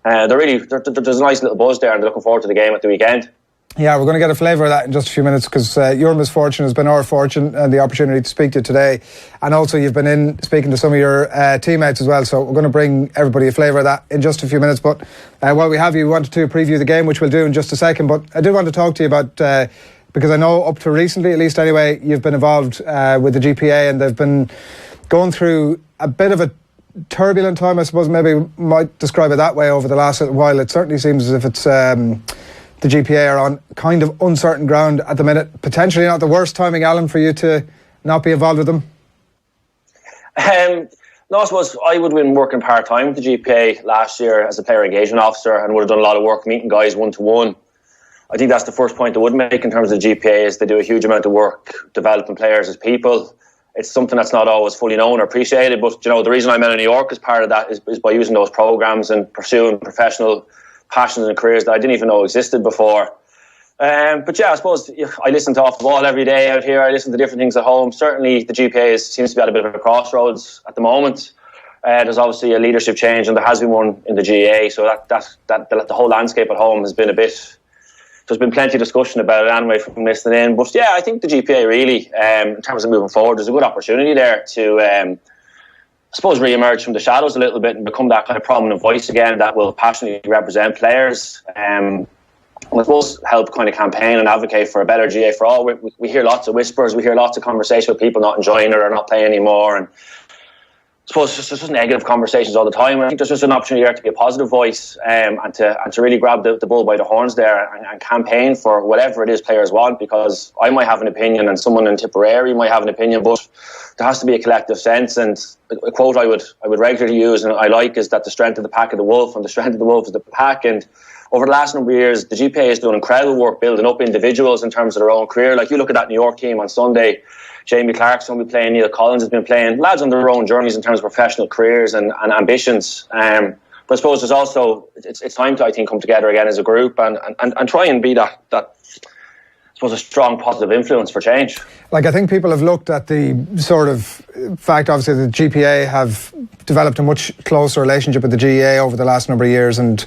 there's a nice little buzz there, and they're looking forward to the game at the weekend. Yeah, we're going to get a flavour of that in just a few minutes, because your misfortune has been our fortune, and the opportunity to speak to you today. And also you've been in speaking to some of your teammates as well, so we're going to bring everybody a flavour of that in just a few minutes. But while we have you, we wanted to preview the game, which we'll do in just a second. But I did want to talk to you about, because I know up to recently, at least anyway, you've been involved with the GPA, and they've been going through a bit of a turbulent time, I suppose, maybe might describe it that way, over the last little while. It certainly seems as if it's the GPA are on kind of uncertain ground at the minute. Potentially not the worst timing, Alan, for you to not be involved with them? No, I suppose I would have been working part-time with the GPA last year as a player engagement officer, and would have done a lot of work meeting guys one-to-one. I think that's the first point I would make in terms of the GPA, is they do a huge amount of work developing players as people. It's something that's not always fully known or appreciated, but the reason I'm out of New York as part of that is by using those programs and pursuing professional passions and careers that I didn't even know existed before. But yeah, I suppose I listen to Off the Ball every day out here. I listen to different things at home. Certainly the GPA seems to be at a bit of a crossroads at the moment. There's obviously a leadership change, and there has been one in the GAA, so that the whole landscape at home has been a bit... There's been plenty of discussion about it anyway from listening in. But yeah, I think the GPA really, in terms of moving forward, there's a good opportunity there to... I suppose re-emerge from the shadows a little bit and become that kind of prominent voice again that will passionately represent players. I suppose help kind of campaign and advocate for a better GAA for all. We hear lots of whispers, we hear lots of conversation with people not enjoying it or not playing anymore, and I suppose there's just negative conversations all the time. I think there's just an opportunity there to be a positive voice, and to really grab the bull by the horns there and campaign for whatever it is players want, because I might have an opinion and someone in Tipperary might have an opinion, but there has to be a collective sense. And a quote I would regularly use and I like is that the strength of the pack of the wolf, and the strength of the wolf is the pack. And over the last number of years, the GPA has done incredible work building up individuals in terms of their own career. Like, you look at that New York team on Sunday, Jamie Clark's going to be playing, Neil Collins has been playing, lads on their own journeys in terms of professional careers and ambitions. But I suppose there's also it's time to, I think, come together again as a group and try and be that I suppose a strong positive influence for change. Like, I think people have looked at the sort of fact, obviously, the GPA have developed a much closer relationship with the GAA over the last number of years, and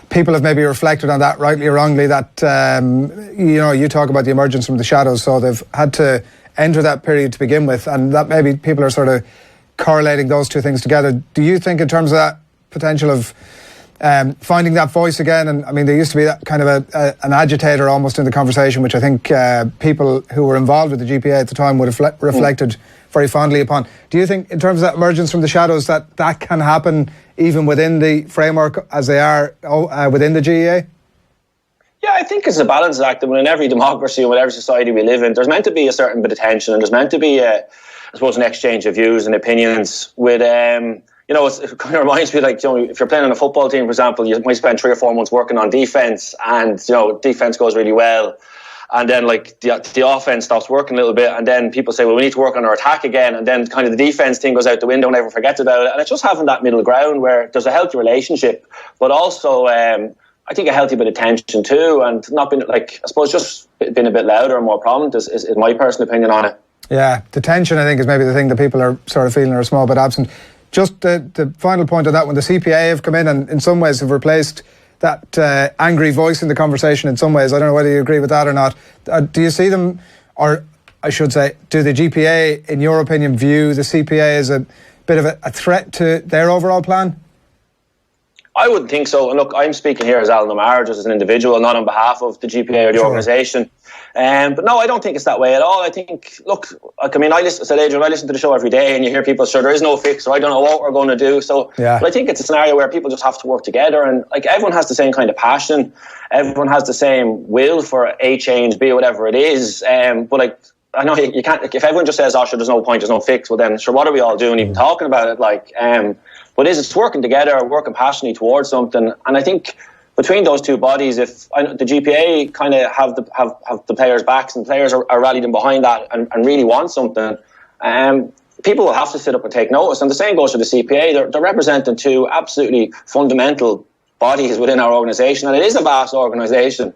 people have maybe reflected on that, rightly or wrongly, that you talk about the emergence from the shadows, so they've had to enter that period to begin with, and that maybe people are sort of correlating those two things together. Do you think, in terms of that potential of finding that voice again, and I mean, there used to be that kind of an agitator almost in the conversation, which I think people who were involved with the GPA at the time would have reflected very fondly upon. Do you think, in terms of that emergence from the shadows, that can happen even within the framework as they are within the GAA? Yeah, I think it's a balance act. I mean, in every democracy and whatever society we live in, there's meant to be a certain bit of tension, and there's meant to be, I suppose, an exchange of views and opinions with it kind of reminds me, like, if you're playing on a football team, for example, you might spend 3 or 4 months working on defence, and defence goes really well, and then like the offence stops working a little bit, and then people say, well, we need to work on our attack again, and then kind of the defence thing goes out the window and everyone forgets about it. And it's just having that middle ground where there's a healthy relationship, but also I think a healthy bit of tension too, and not being, like, I suppose, just being a bit louder and more prominent is my personal opinion on it. Yeah, the tension, I think, is maybe the thing that people are sort of feeling are a small bit absent. Just the final point on that one, the CPA have come in and in some ways have replaced that angry voice in the conversation in some ways. I don't know whether you agree with that or not. Do you see them, or I should say, do the GPA, in your opinion, view the CPA as a bit of a threat to their overall plan? I wouldn't think so. And look, I'm speaking here as Alan O'Meara, just as an individual, not on behalf of the GPA or the organisation. But no, I don't think it's that way at all. I think, look, like, I mean, I listen to the show every day, and you hear people say there is no fix, or I don't know what we're going to do. So, but I think it's a scenario where people just have to work together, and like, everyone has the same kind of passion, everyone has the same will for a change, be it whatever it is. But like, I know you can't. If everyone just says, "Oh, sure, there's no point, there's no fix," well, then sure, what are we all doing, even talking about it? Like, but it's working together, working passionately towards something, and I think between those two bodies, if the GPA kind of have the players' backs, and players are rallied in behind that and really want something, people will have to sit up and take notice. And the same goes for the CPA. They're representing two absolutely fundamental bodies within our organisation, and it is a vast organisation.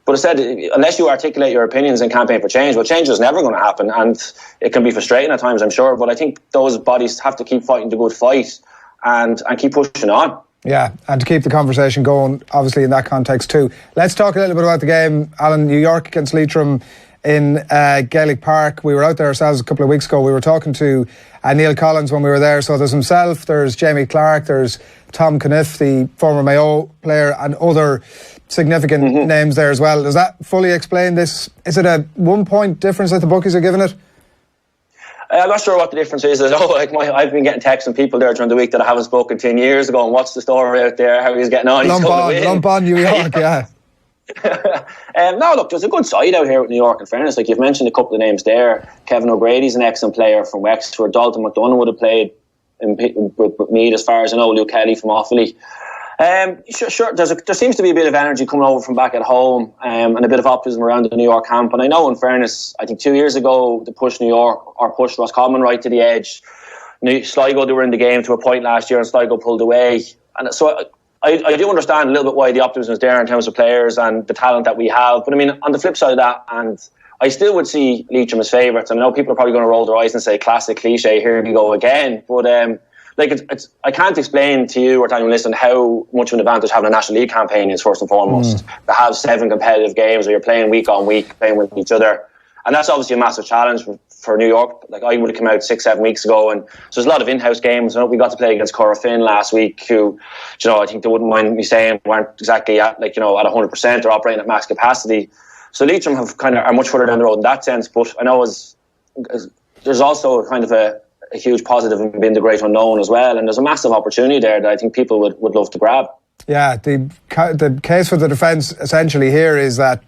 But I said, unless you articulate your opinions and campaign for change, well, change is never going to happen, and it can be frustrating at times, I'm sure. But I think those bodies have to keep fighting the good fight and keep pushing on. Yeah, and to keep the conversation going, obviously, in that context too. Let's talk a little bit about the game, Alan. New York against Leitrim in Gaelic Park. We were out there ourselves a couple of weeks ago. We were talking to Neil Collins when we were there. So there's himself, there's Jamie Clark, there's Tom Caniff, the former Mayo player, and other significant names there as well. Does that fully explain this? Is it a 1 point difference that the bookies are giving it? I'm not sure what the difference is. I've been getting texts from people there during the week that I haven't spoken to in years ago, and what's the story out there, how he's getting on. Lump on New York, yeah. No, look, there's a good side out here with New York, in fairness. Like, you've mentioned a couple of names there. Kevin O'Grady's an excellent player from Wexford. Dalton McDonough would have played with Meath, as far as I know. Luke Kelly from Offaly. Sure, there seems to be a bit of energy coming over from back at home, and a bit of optimism around the New York camp. And I know, in fairness, I think 2 years ago, the push New York, or push Roscommon right to the edge. Sligo, they were in the game to a point last year, and Sligo pulled away. And so I do understand a little bit why the optimism is there in terms of players and the talent that we have. But I mean, on the flip side of that, and I still would see Leitrim as favourites. I know people are probably going to roll their eyes and say, classic cliche, here we go again. But I can't explain to you or to anyone listening how much of an advantage having a National League campaign is, first and foremost. To have 7 competitive games where you're playing week on week, playing with each other. And that's obviously a massive challenge for New York. Like, I would have come out 6-7 weeks ago, and so there's a lot of in-house games. I know we got to play against Corofin last week, who, I think they wouldn't mind me saying, weren't exactly at 100%. They're operating at max capacity. So Leitrim are much further down the road in that sense. But I know there's also kind of a huge positive in being the great unknown as well, and there's a massive opportunity there that I think people would love to grab. Yeah, the case for the defence essentially here is that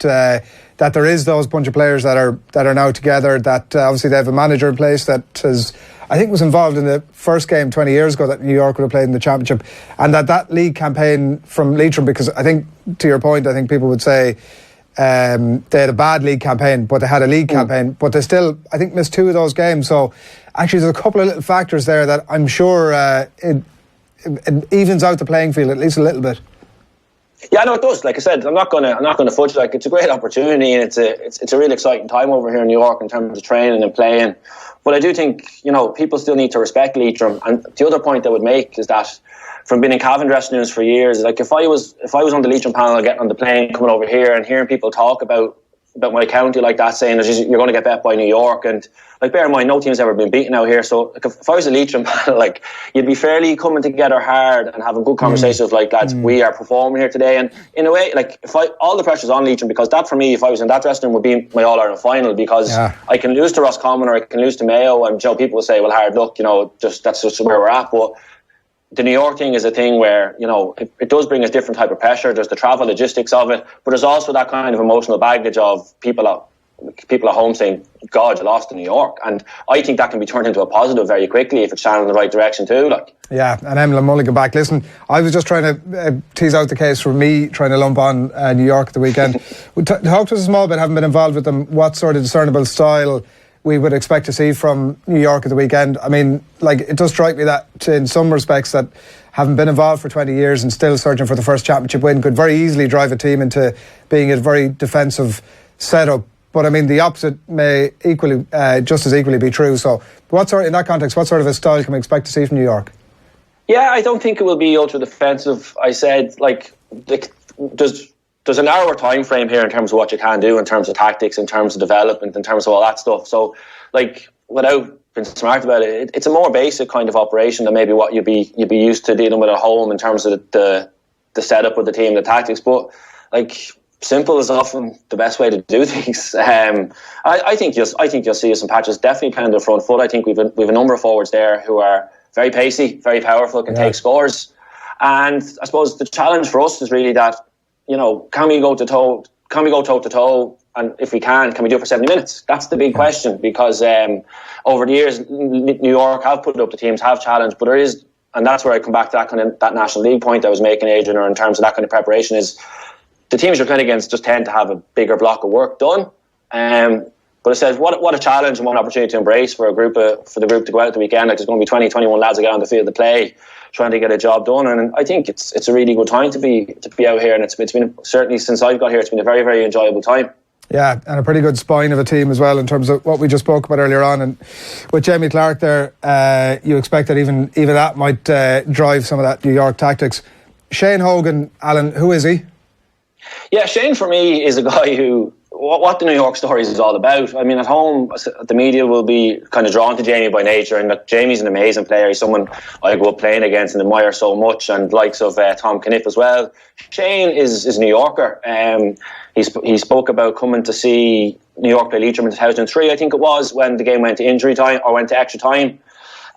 there is those bunch of players that are now together, that obviously they have a manager in place that was involved in the first game 20 years ago that New York would have played in the championship, and that league campaign from Leitrim, because I think, to your point, I think people would say they had a bad league campaign, but they had a league campaign, but they still, I think, missed 2 of those games. So actually there's a couple of little factors there that I'm sure it evens out the playing field at least a little bit. Yeah, no, it does. Like I said, I'm not gonna fudge. Like, it's a great opportunity, and it's a really exciting time over here in New York in terms of training and playing. But I do think, you know, people still need to respect Leitrim. And the other point I would make is that, from being in Cavan dressing rooms for years, like if I was on the Leitrim panel, getting on the plane, coming over here and hearing people talk about my county like that, saying that you're going to get bet by New York, and like, bear in mind, no team's ever been beaten out here. So like, if I was a Leitrim panel, like, you'd be fairly coming together hard and having good conversations like, lads, we are performing here today. And in a way, like, all the pressure's on Leitrim, because that, for me, if I was in that dressing room, would be my All-Ireland final, because I can lose to Roscommon or I can lose to Mayo, and, you know, people will say, well, hard luck, you know, that's just where we're at. But the New York thing is a thing where, you know, it does bring a different type of pressure. There's the travel logistics of it, but there's also that kind of emotional baggage of people at home saying, God, you lost to New York. And I think that can be turned into a positive very quickly if it's channeled in the right direction too. Like. Yeah, and Emlyn Mulligan back. Listen, I was just trying to tease out the case for me trying to lump on New York at the weekend. Talk to us a small bit, having been involved with them, what sort of discernible style we would expect to see from New York at the weekend. I mean, like, it does strike me that in some respects that, having been involved for 20 years and still searching for the first championship win, could very easily drive a team into being a very defensive setup. But I mean, the opposite may equally, just as equally be true. So in that context, what sort of a style can we expect to see from New York? Yeah, I don't think it will be ultra defensive. I said, like, there's a narrower time frame here in terms of what you can do, in terms of tactics, in terms of development, in terms of all that stuff. So, like, without being smart about it, it's a more basic kind of operation than maybe what you'd be used to dealing with at home in terms of the setup of the team, the tactics. But, like, simple is often the best way to do things. I think you'll see some patches definitely playing their front foot. I think we've a number of forwards there who are very pacey, very powerful, can take scores. And I suppose the challenge for us is really that, you know, can we go toe to toe, and if we can we do it for 70 minutes? That's the big question, because over the years, New York have put up the teams, have challenged, but there is, and that's where I come back to that National League point I was making, Adrian, or in terms of that kind of preparation, is the teams you're playing against just tend to have a bigger block of work done. But it says, what a challenge and what an opportunity to embrace for the group to go out the weekend. Like, there's going to be 20, 21 lads that get on the field to play, trying to get a job done. And I think it's a really good time to be out here. And it's been, certainly since I've got here, it's been a very, very enjoyable time. Yeah, and a pretty good spine of a team as well, in terms of what we just spoke about earlier on. And with Jamie Clark there, you expect that even that might drive some of that New York tactics. Shane Hogan, Alan, who is he? Yeah, Shane for me is a guy who, what the New York stories is all about. I mean, at home, the media will be kind of drawn to Jamie by nature, and look, Jamie's an amazing player. He's someone I grew up playing against and admire so much, and likes of Tom Kniff as well. Shane is a New Yorker. He spoke about coming to see New York play Leitrim in 2003, I think it was, when the game went to injury time, or went to extra time.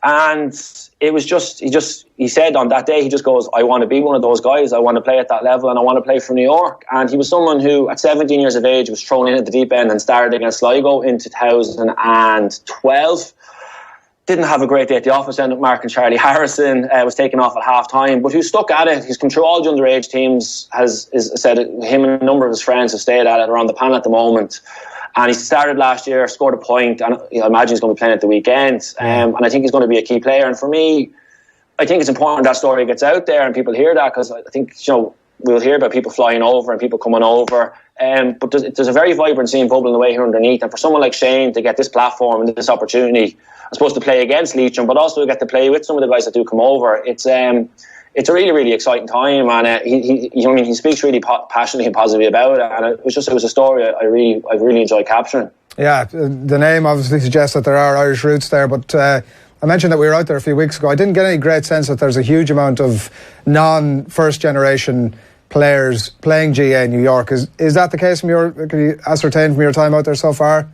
And it was just, he said on that day, he just goes, I want to be one of those guys. I want to play at that level, and I want to play for New York. And he was someone who, at 17 years of age, was thrown in at the deep end and started against Sligo in 2012. Didn't have a great day at the office, ended up marking Charlie Harrison, was taken off at half time, but who stuck at it. He's come through all the underage teams, said him and a number of his friends have stayed at it, around the panel at the moment. And he started last year, scored a point, and I imagine he's going to be playing at the weekend. And I think he's going to be a key player. And for me, I think it's important that story gets out there and people hear that, because I think, you know, we'll hear about people flying over and people coming over. But there's a very vibrant scene bubbling away here underneath. And for someone like Shane to get this platform and this opportunity, I suppose, to play against Leitrim, but also to get to play with some of the guys that do come over, it's a really, really exciting time. And he speaks really passionately and positively about it. And it was a story I really enjoyed capturing. Yeah, the name obviously suggests that there are Irish roots there, but I mentioned that we were out there a few weeks ago. I didn't get any great sense that there's a huge amount of non-first generation players playing GAA in New York. Is that the case can you ascertain from your time out there so far?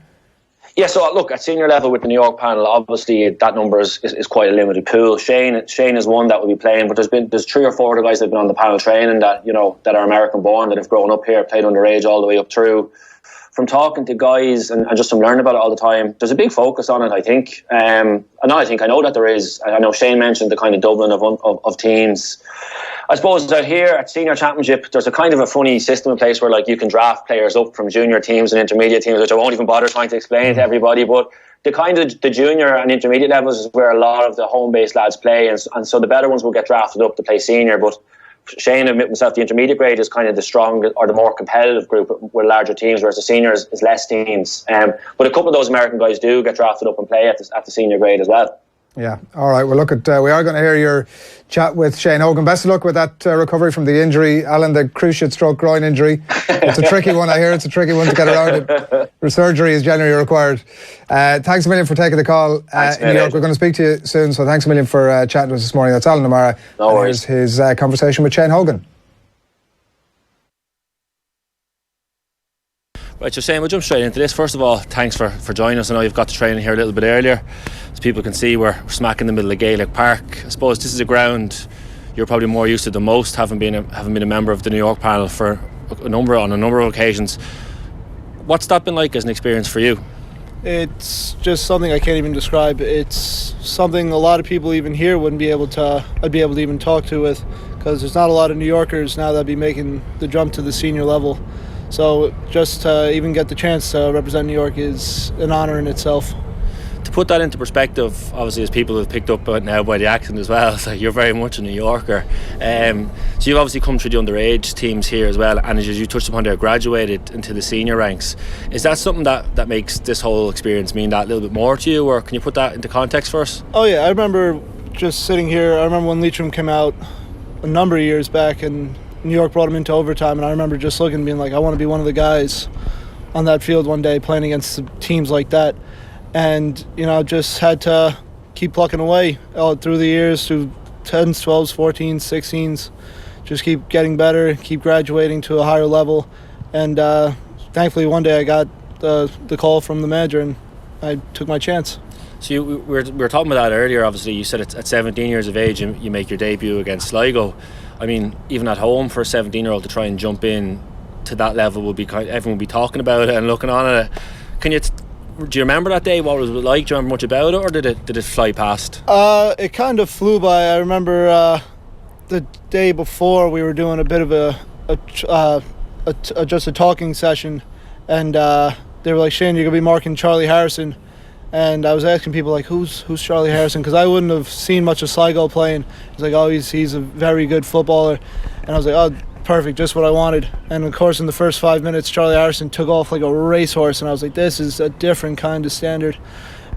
Yeah, so look, at senior level with the New York panel, obviously that number is quite a limited pool. Shane is one that will be playing, but there's 3 or 4 other guys that have been on the panel training that, you know, that are American born, that have grown up here, played underage all the way up through. From talking to guys and just from learning about it all the time, there's a big focus on it, I think. I know that there is. I know Shane mentioned the kind of doubling of teams. I suppose out here at senior championship, there's a kind of a funny system in place where, like, you can draft players up from junior teams and intermediate teams, which I won't even bother trying to explain to everybody. But the junior and intermediate levels is where a lot of the home-based lads play, and so the better ones will get drafted up to play senior. But Shane admit himself, the intermediate grade is kind of the strong or the more competitive group with larger teams, whereas the senior is less teams. But a couple of those American guys do get drafted up and play at the senior grade as well. Yeah. All right. Well, look, we are going to hear your chat with Shane Hogan. Best of luck with that recovery from the injury, Alan, the cruciate stroke groin injury. It's a tricky one, I hear. It's a tricky one to get around it. Surgery is generally required. Thanks a million for taking the call in New York. We're going to speak to you soon, so thanks a million for chatting to us this morning. That's Alan O'Mara. No worries. Here's his conversation with Shane Hogan. Right, so Shane, we'll jump straight into this. First of all, thanks for joining us. I know you've got to training here a little bit earlier. As people can see, we're smack in the middle of Gaelic Park. I suppose this is a ground you're probably more used to than most, having been a member of the New York panel for on a number of occasions. What's that been like as an experience for you? It's just something I can't even describe. It's something a lot of people even here wouldn't be able to. I'd be able to even talk to with, because there's not a lot of New Yorkers now that'd be making the jump to the senior level. So just to even get the chance to represent New York is an honour in itself. To put that into perspective, obviously, as people have picked up now by the accent as well, so you're very much a New Yorker. So you've obviously come through the underage teams here as well, and as you touched upon there, graduated into the senior ranks. Is that something that makes this whole experience mean that a little bit more to you, or can you put that into context for us? Oh yeah, I remember just sitting here. I remember when Leitrim came out a number of years back, and New York brought him into overtime, and I remember just looking and being like, I want to be one of the guys on that field one day playing against teams like that. And, just had to keep plucking away all through the years, through 10s, 12s, 14s, 16s. Just keep getting better, keep graduating to a higher level. And thankfully one day I got the call from the manager and I took my chance. So we were talking about that earlier. Obviously, you said at 17 years of age you make your debut against Sligo. I mean, even at home for a 17-year-old to try and jump in to that level everyone will be talking about it and looking on at it. Do you remember that day? What was it like? Do you remember much about it, or did it fly past? It kind of flew by. I remember the day before we were doing a bit of just a talking session, and they were like, Shane, you're gonna be marking Charlie Harrison. And I was asking people like, who's Charlie Harrison? Because I wouldn't have seen much of Sligo playing. He's like, oh, he's a very good footballer. And I was like, oh, perfect, just what I wanted. And of course, in the first 5 minutes, Charlie Harrison took off like a racehorse, and I was like, this is a different kind of standard.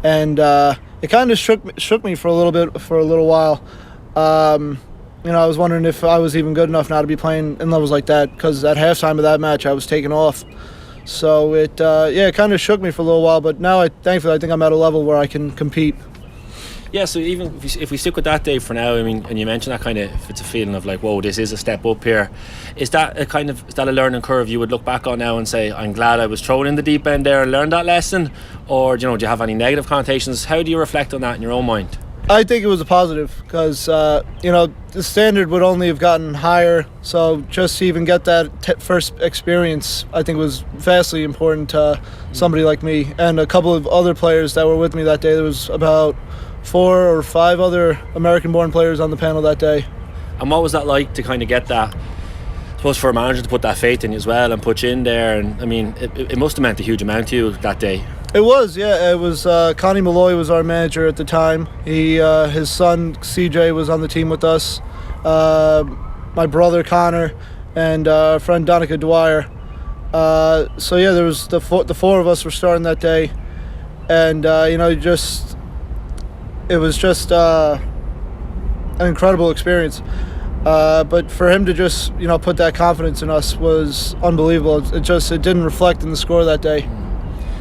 And it kind of shook me for a little while. I was wondering if I was even good enough now to be playing in levels like that, because at halftime of that match, I was taken off. So it kind of shook me for a little while, but now thankfully I think I'm at a level where I can compete. Yeah, so even if we stick with that day for now, I mean, and you mentioned that kind of, if it's a feeling of like, whoa, this is a step up here. Is that a learning curve you would look back on now and say, I'm glad I was thrown in the deep end there and learned that lesson? Or do you have any negative connotations? How do you reflect on that in your own mind? I think it was a positive, because the standard would only have gotten higher, so just to even get that first experience I think was vastly important to somebody like me and a couple of other players that were with me that day. There was about 4 or 5 other American born players on the panel that day. And what was that like to kind of get that, I suppose, for a manager to put that faith in you as well and put you in there? And I mean, it must have meant a huge amount to you that day. It was, yeah. It was Connie Malloy was our manager at the time. His son CJ was on the team with us. My brother Connor and our friend Donica Dwyer. So yeah, there was the 4 of us were starting that day, and it was just an incredible experience. But for him to just put that confidence in us was unbelievable. It didn't reflect in the score that day.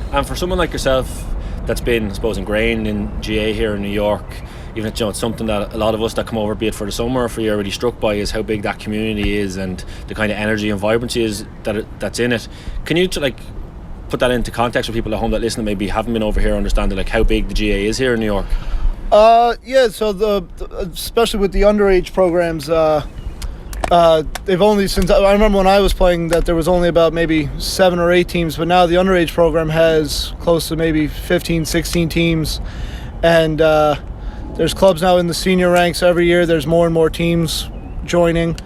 And for someone like yourself that's been, I suppose, ingrained in GA here in New York, even if it's something that a lot of us that come over, be it for the summer or for you, are really struck by, is how big that community is and the kind of energy and vibrancy is that's in it. Can you put that into context for people at home that listen that maybe haven't been over here, understanding how big the GA is here in New York? Yeah, so especially with the underage programs, they've only, since I remember when I was playing, that there was only about maybe 7 or 8 teams, but now the underage program has close to maybe 15, 16 teams, and there's clubs now in the senior ranks every year. There's more and more teams joining.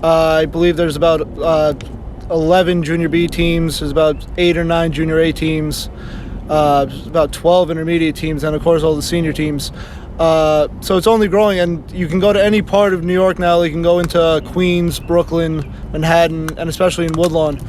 I believe there's about 11 junior B teams. There's about 8 or 9 junior A teams. about 12 intermediate teams, and of course all the senior teams. So it's only growing, and you can go to any part of New York now. You can go into Queens, Brooklyn, Manhattan, and especially in Woodlawn,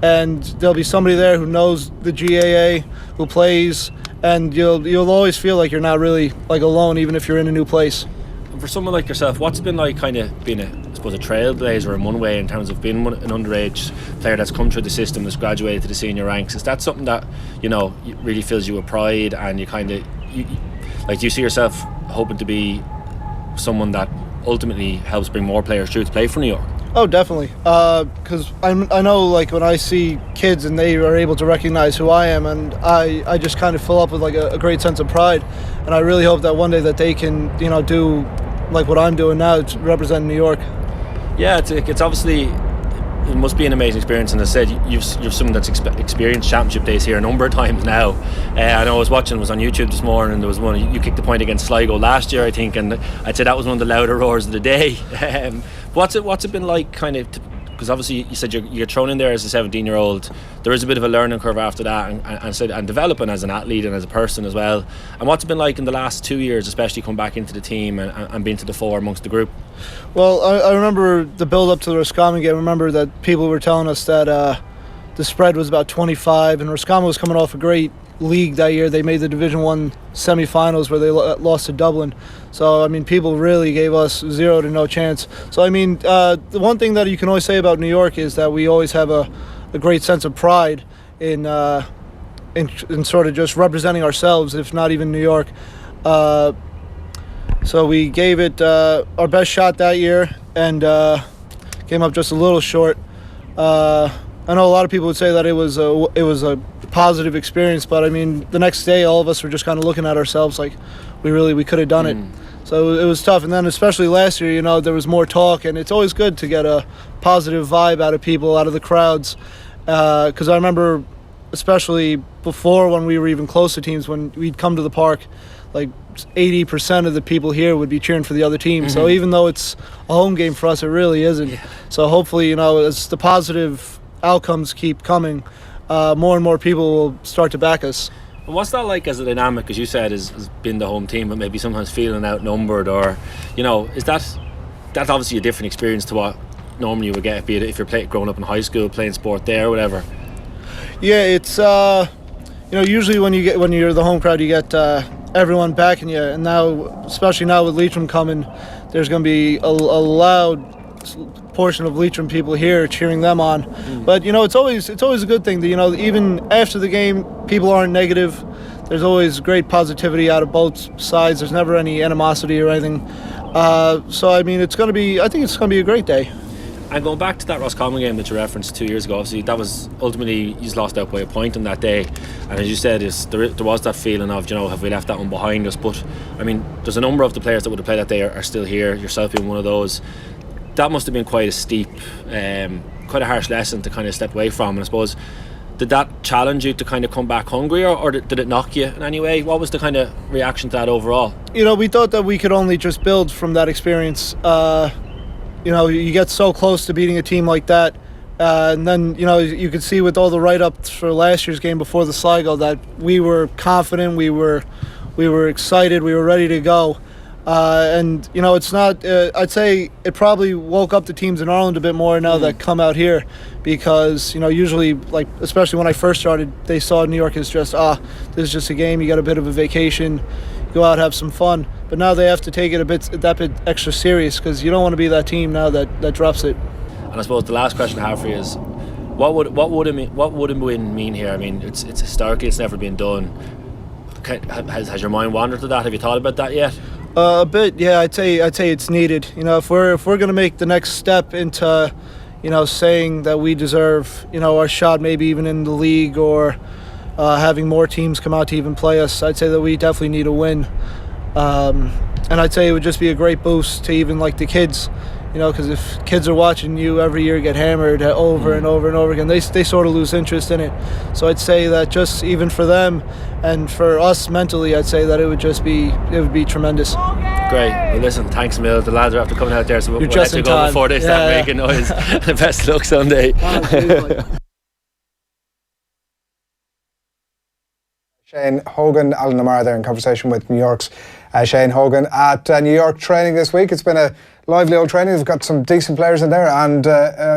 and there'll be somebody there who knows the GAA, who plays, and you'll always feel like you're not really like alone, even if you're in a new place. And for someone like yourself, what's it been like kind of being I suppose a trailblazer in one way, in terms of being an underage player that's come through the system, that's graduated to the senior ranks? Is that something that really fills you with pride, and you kind of do you see yourself hoping to be someone that ultimately helps bring more players through to play for New York? Oh, definitely. Because I know, like, when I see kids and they are able to recognize who I am, and I just kind of fill up with like a great sense of pride, and I really hope that one day that they can do like what I'm doing now to represent New York. Yeah, it's obviously, it must be an amazing experience, and as I said, you've someone that's experienced championship days here a number of times now. I know I was on YouTube this morning, and there was one, you kicked the point against Sligo last year, I think, and I'd say that was one of the louder roars of the day. What's it been like, kind of, because obviously you said you get thrown in there as a 17-year-old. There is a bit of a learning curve after that, and developing as an athlete and as a person as well. And what's it been like in the last 2 years, especially come back into the team and being to the fore amongst the group? Well, I remember the build-up to the Roscommon game. I remember that people were telling us that the spread was about 25, and Roscommon was coming off a great league that year. They made the Division 1 semi-finals where they lost to Dublin. So, I mean, people really gave us 0 to no chance. So, I mean, the one thing that you can always say about New York is that we always have a great sense of pride in sort of just representing ourselves, if not even New York. So we gave it our best shot that year, and came up just a little short. I know a lot of people would say that it was a positive experience, but I mean, the next day all of us were just kind of looking at ourselves like we could have done it. So it was tough. And then especially last year, there was more talk, and it's always good to get a positive vibe out of people, out of the crowds, because I remember, especially before, when we were even close to teams, when we'd come to the park, like 80% of the people here would be cheering for the other team. So even though it's a home game for us, it really isn't. So hopefully, as the positive outcomes keep coming, more and more people will start to back us. And what's that like as a dynamic, as you said, has been the home team, but maybe sometimes feeling outnumbered, or is that's obviously a different experience to what normally you would get, be it if you're growing up in high school, playing sport there or whatever? Yeah, it's usually when you're the home crowd, you get everyone backing you, and now, especially now with Leitrim coming, there's going to be a loud portion of Leitrim people here cheering them on. But it's always a good thing that even after the game, people aren't negative. There's always great positivity out of both sides. There's never any animosity or anything. So I mean, I think it's going to be a great day. And going back to that Roscommon game that you referenced 2 years ago, obviously that was ultimately, you lost out by a point on that day, and as you said, there was that feeling of, have we left that one behind us? But I mean, there's a number of the players that would have played that day are still here, yourself being one of those. That must have been quite a steep, quite a harsh lesson to kind of step away from. And I suppose, did that challenge you to kind of come back hungrier, or did it knock you in any way? What was the kind of reaction to that overall? We thought that we could only just build from that experience. You get so close to beating a team like that, and then you could see with all the write-ups for last year's game before the Sligo that we were confident, we were excited, we were ready to go. And it's not, I'd say it probably woke up the teams in Ireland a bit more now that come out here, because usually, like, especially when I first started, they saw New York as just this is just a game, you got a bit of a vacation, go out, have some fun. But now they have to take it that bit extra serious, because you don't want to be that team now that drops it. And I suppose the last question I have for you is, what would a win mean here? I mean, it's historically, it's never been done. Has your mind wandered to that? Have you thought about that yet? A bit, yeah. I'd say it's needed. If we're going to make the next step into, saying that we deserve, our shot, maybe even in the league, or having more teams come out to even play us, I'd say that we definitely need a win. And I'd say it would just be a great boost to even like the kids, because if kids are watching you every year get hammered over and over and over again, they sort of lose interest in it. So I'd say that just even for them and for us mentally, I'd say that it would be tremendous. Great. Well, listen, thanks, Mill. The lads are after coming out there, so we'll let you go before they start making noise. Best luck Sunday. Shane Hogan, Alan O'Mara there in conversation with New York's Shane Hogan at New York training this week. It's been a lively old training. They've got some decent players in there, and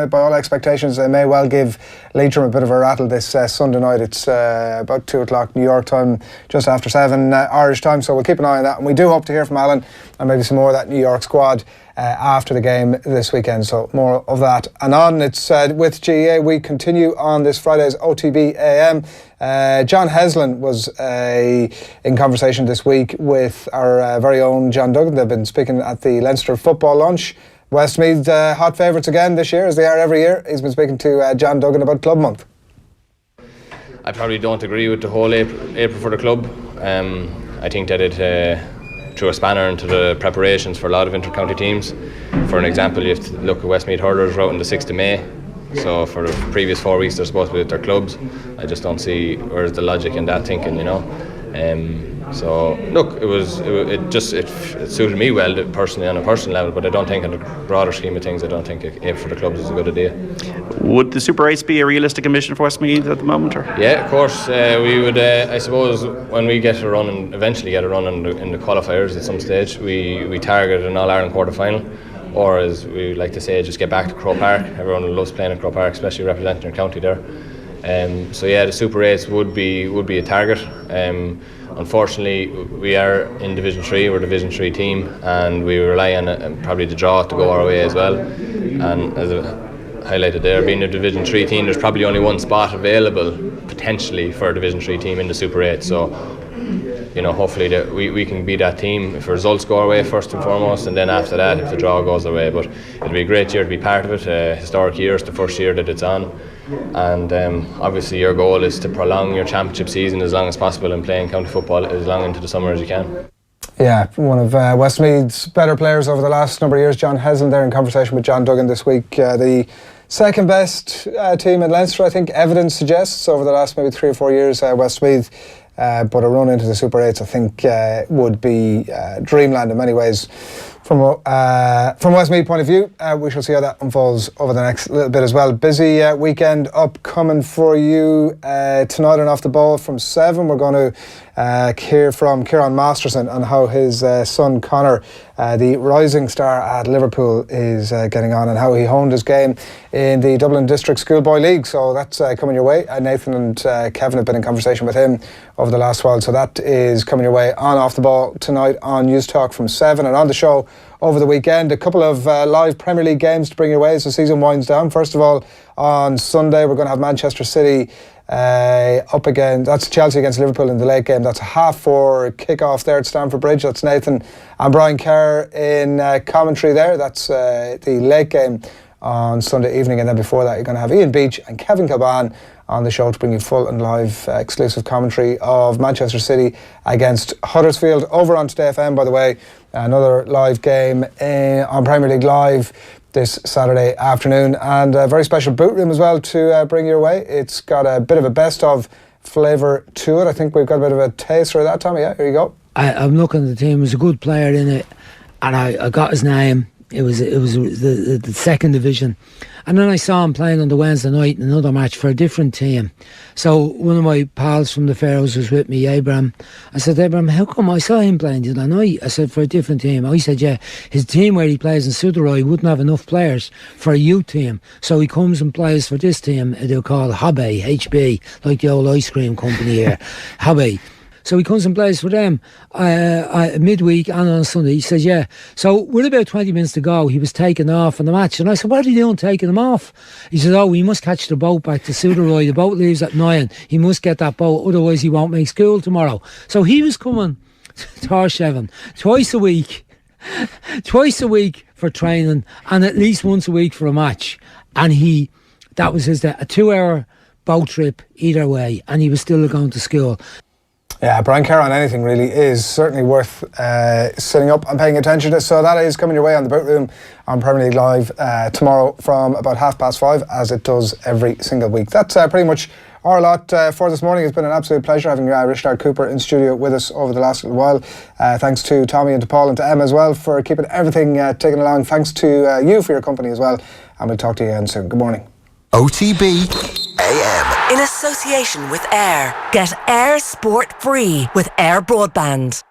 by all expectations they may well give Leitrim a bit of a rattle this Sunday night. It's about 2 o'clock New York time, just after 7 Irish time, so we'll keep an eye on that, and we do hope to hear from Alan and maybe some more of that New York squad after the game this weekend, so more of that. And on, it's with GAA, we continue on this Friday's OTB AM. John Heslin was in conversation this week with our very own John Duggan. They've been speaking at the Leinster football lunch. Westmeath hot favourites again this year, as they are every year. He's been speaking to John Duggan about Club Month. I probably don't agree with the whole April for the club. I think that it threw a spanner into the preparations for a lot of inter-county teams. For an example, you have to look at Westmeath hurlers out on the 6th of May. So for the previous 4 weeks they're supposed to be with their clubs. I just don't see where's the logic in that thinking, you know. So look, it suited me well personally on a personal level, but I don't think in the broader scheme of things, I don't think April for the clubs is a good idea. Would the Super 8s be a realistic ambition for Westmeath at the moment? Or? Yeah, of course. We would, I suppose, when we get a run and eventually get a run in the qualifiers at some stage, we target an All-Ireland quarter-final, or as we like to say, just get back to Croke Park. Everyone loves playing at Croke Park, especially representing their county there. So yeah, the Super 8s would be a target. Unfortunately, we are in Division 3, we're a Division 3 team, and we rely on probably the draw to go our way as well. And as I highlighted there, being a Division 3 team, there's probably only one spot available potentially for a Division 3 team in the Super 8. So, you know, hopefully that we can be that team if results go our way first and foremost, and then after that if the draw goes our way. But it'll be a great year to be part of it. Historic year, it's the first year that it's on, and obviously your goal is to prolong your championship season as long as possible and playing county football as long into the summer as you can. Yeah, one of Westmeath's better players over the last number of years, John Heslin there in conversation with John Duggan this week. The second best team in Leinster, I think evidence suggests, over the last maybe 3 or 4 years, Westmeath. But a run into the Super 8s, I think, would be dreamland in many ways. From Westmeath point of view, we shall see how that unfolds over the next little bit as well. Busy weekend upcoming for you tonight on Off the Ball from 7. We're going to hear from Kieran Masterson on how his son Conor, the rising star at Liverpool, is getting on, and how he honed his game in the Dublin District Schoolboy League. So that's coming your way. Nathan and Cavan have been in conversation with him over the last while, so that is coming your way on Off the Ball tonight on News Talk from 7. And on the show over the weekend, a couple of live Premier League games to bring your way as the season winds down. First of all, on Sunday we're going to have Manchester City up again. That's Chelsea against Liverpool in the late game. That's a 4:30 kick-off there at Stamford Bridge. That's Nathan and Brian Kerr in commentary there. That's the late game on Sunday evening, and then before that you're going to have Ian Beach and Kevin Kilbane on the show to bring you full and live exclusive commentary of Manchester City against Huddersfield. Over on Today FM, by the way, another live game on Premier League Live this Saturday afternoon, and a very special boot room as well to bring your way. It's got a bit of a best of flavour to it. I think we've got a bit of a taster of that, Tommy. Yeah, here you go. I'm looking at the team. There's a good player in it, and I got his name. It was the second division, and then I saw him playing on the Wednesday night in another match for a different team. So one of my pals from the Faroes was with me, Abraham. I said, Abraham, how come I saw him playing the other night? I said, for a different team. I said, yeah, his team where he plays in Sudaroy wouldn't have enough players for a youth team, so he comes and plays for this team. They're called Hobby, HB, like the old ice cream company here, Hobby. So he comes and plays for them midweek and on Sunday. He says, yeah. So with about 20 minutes to go, he was taken off in the match. And I said, what are you doing taking him off? He said, oh, we must catch the boat back to Sudaroy. The boat leaves at 9. He must get that boat, otherwise he won't make school tomorrow. So he was coming to Torshavn twice a week for training, and at least once a week for a match. And that was his day, a 2-hour boat trip either way, and he was still going to school. Yeah, Brian Kerr on anything really is certainly worth sitting up and paying attention to. So that is coming your way on the Boot Room on Premier League Live tomorrow from about 5:30, as it does every single week. That's pretty much our lot for this morning. It's been an absolute pleasure having Risteárd Cooper in studio with us over the last little while. Thanks to Tommy and to Paul and to Emma as well for keeping everything ticking along. Thanks to you for your company as well, and we'll talk to you again soon. Good morning. OTB AM. In association with Air. Get Air Sport free with Air Broadband.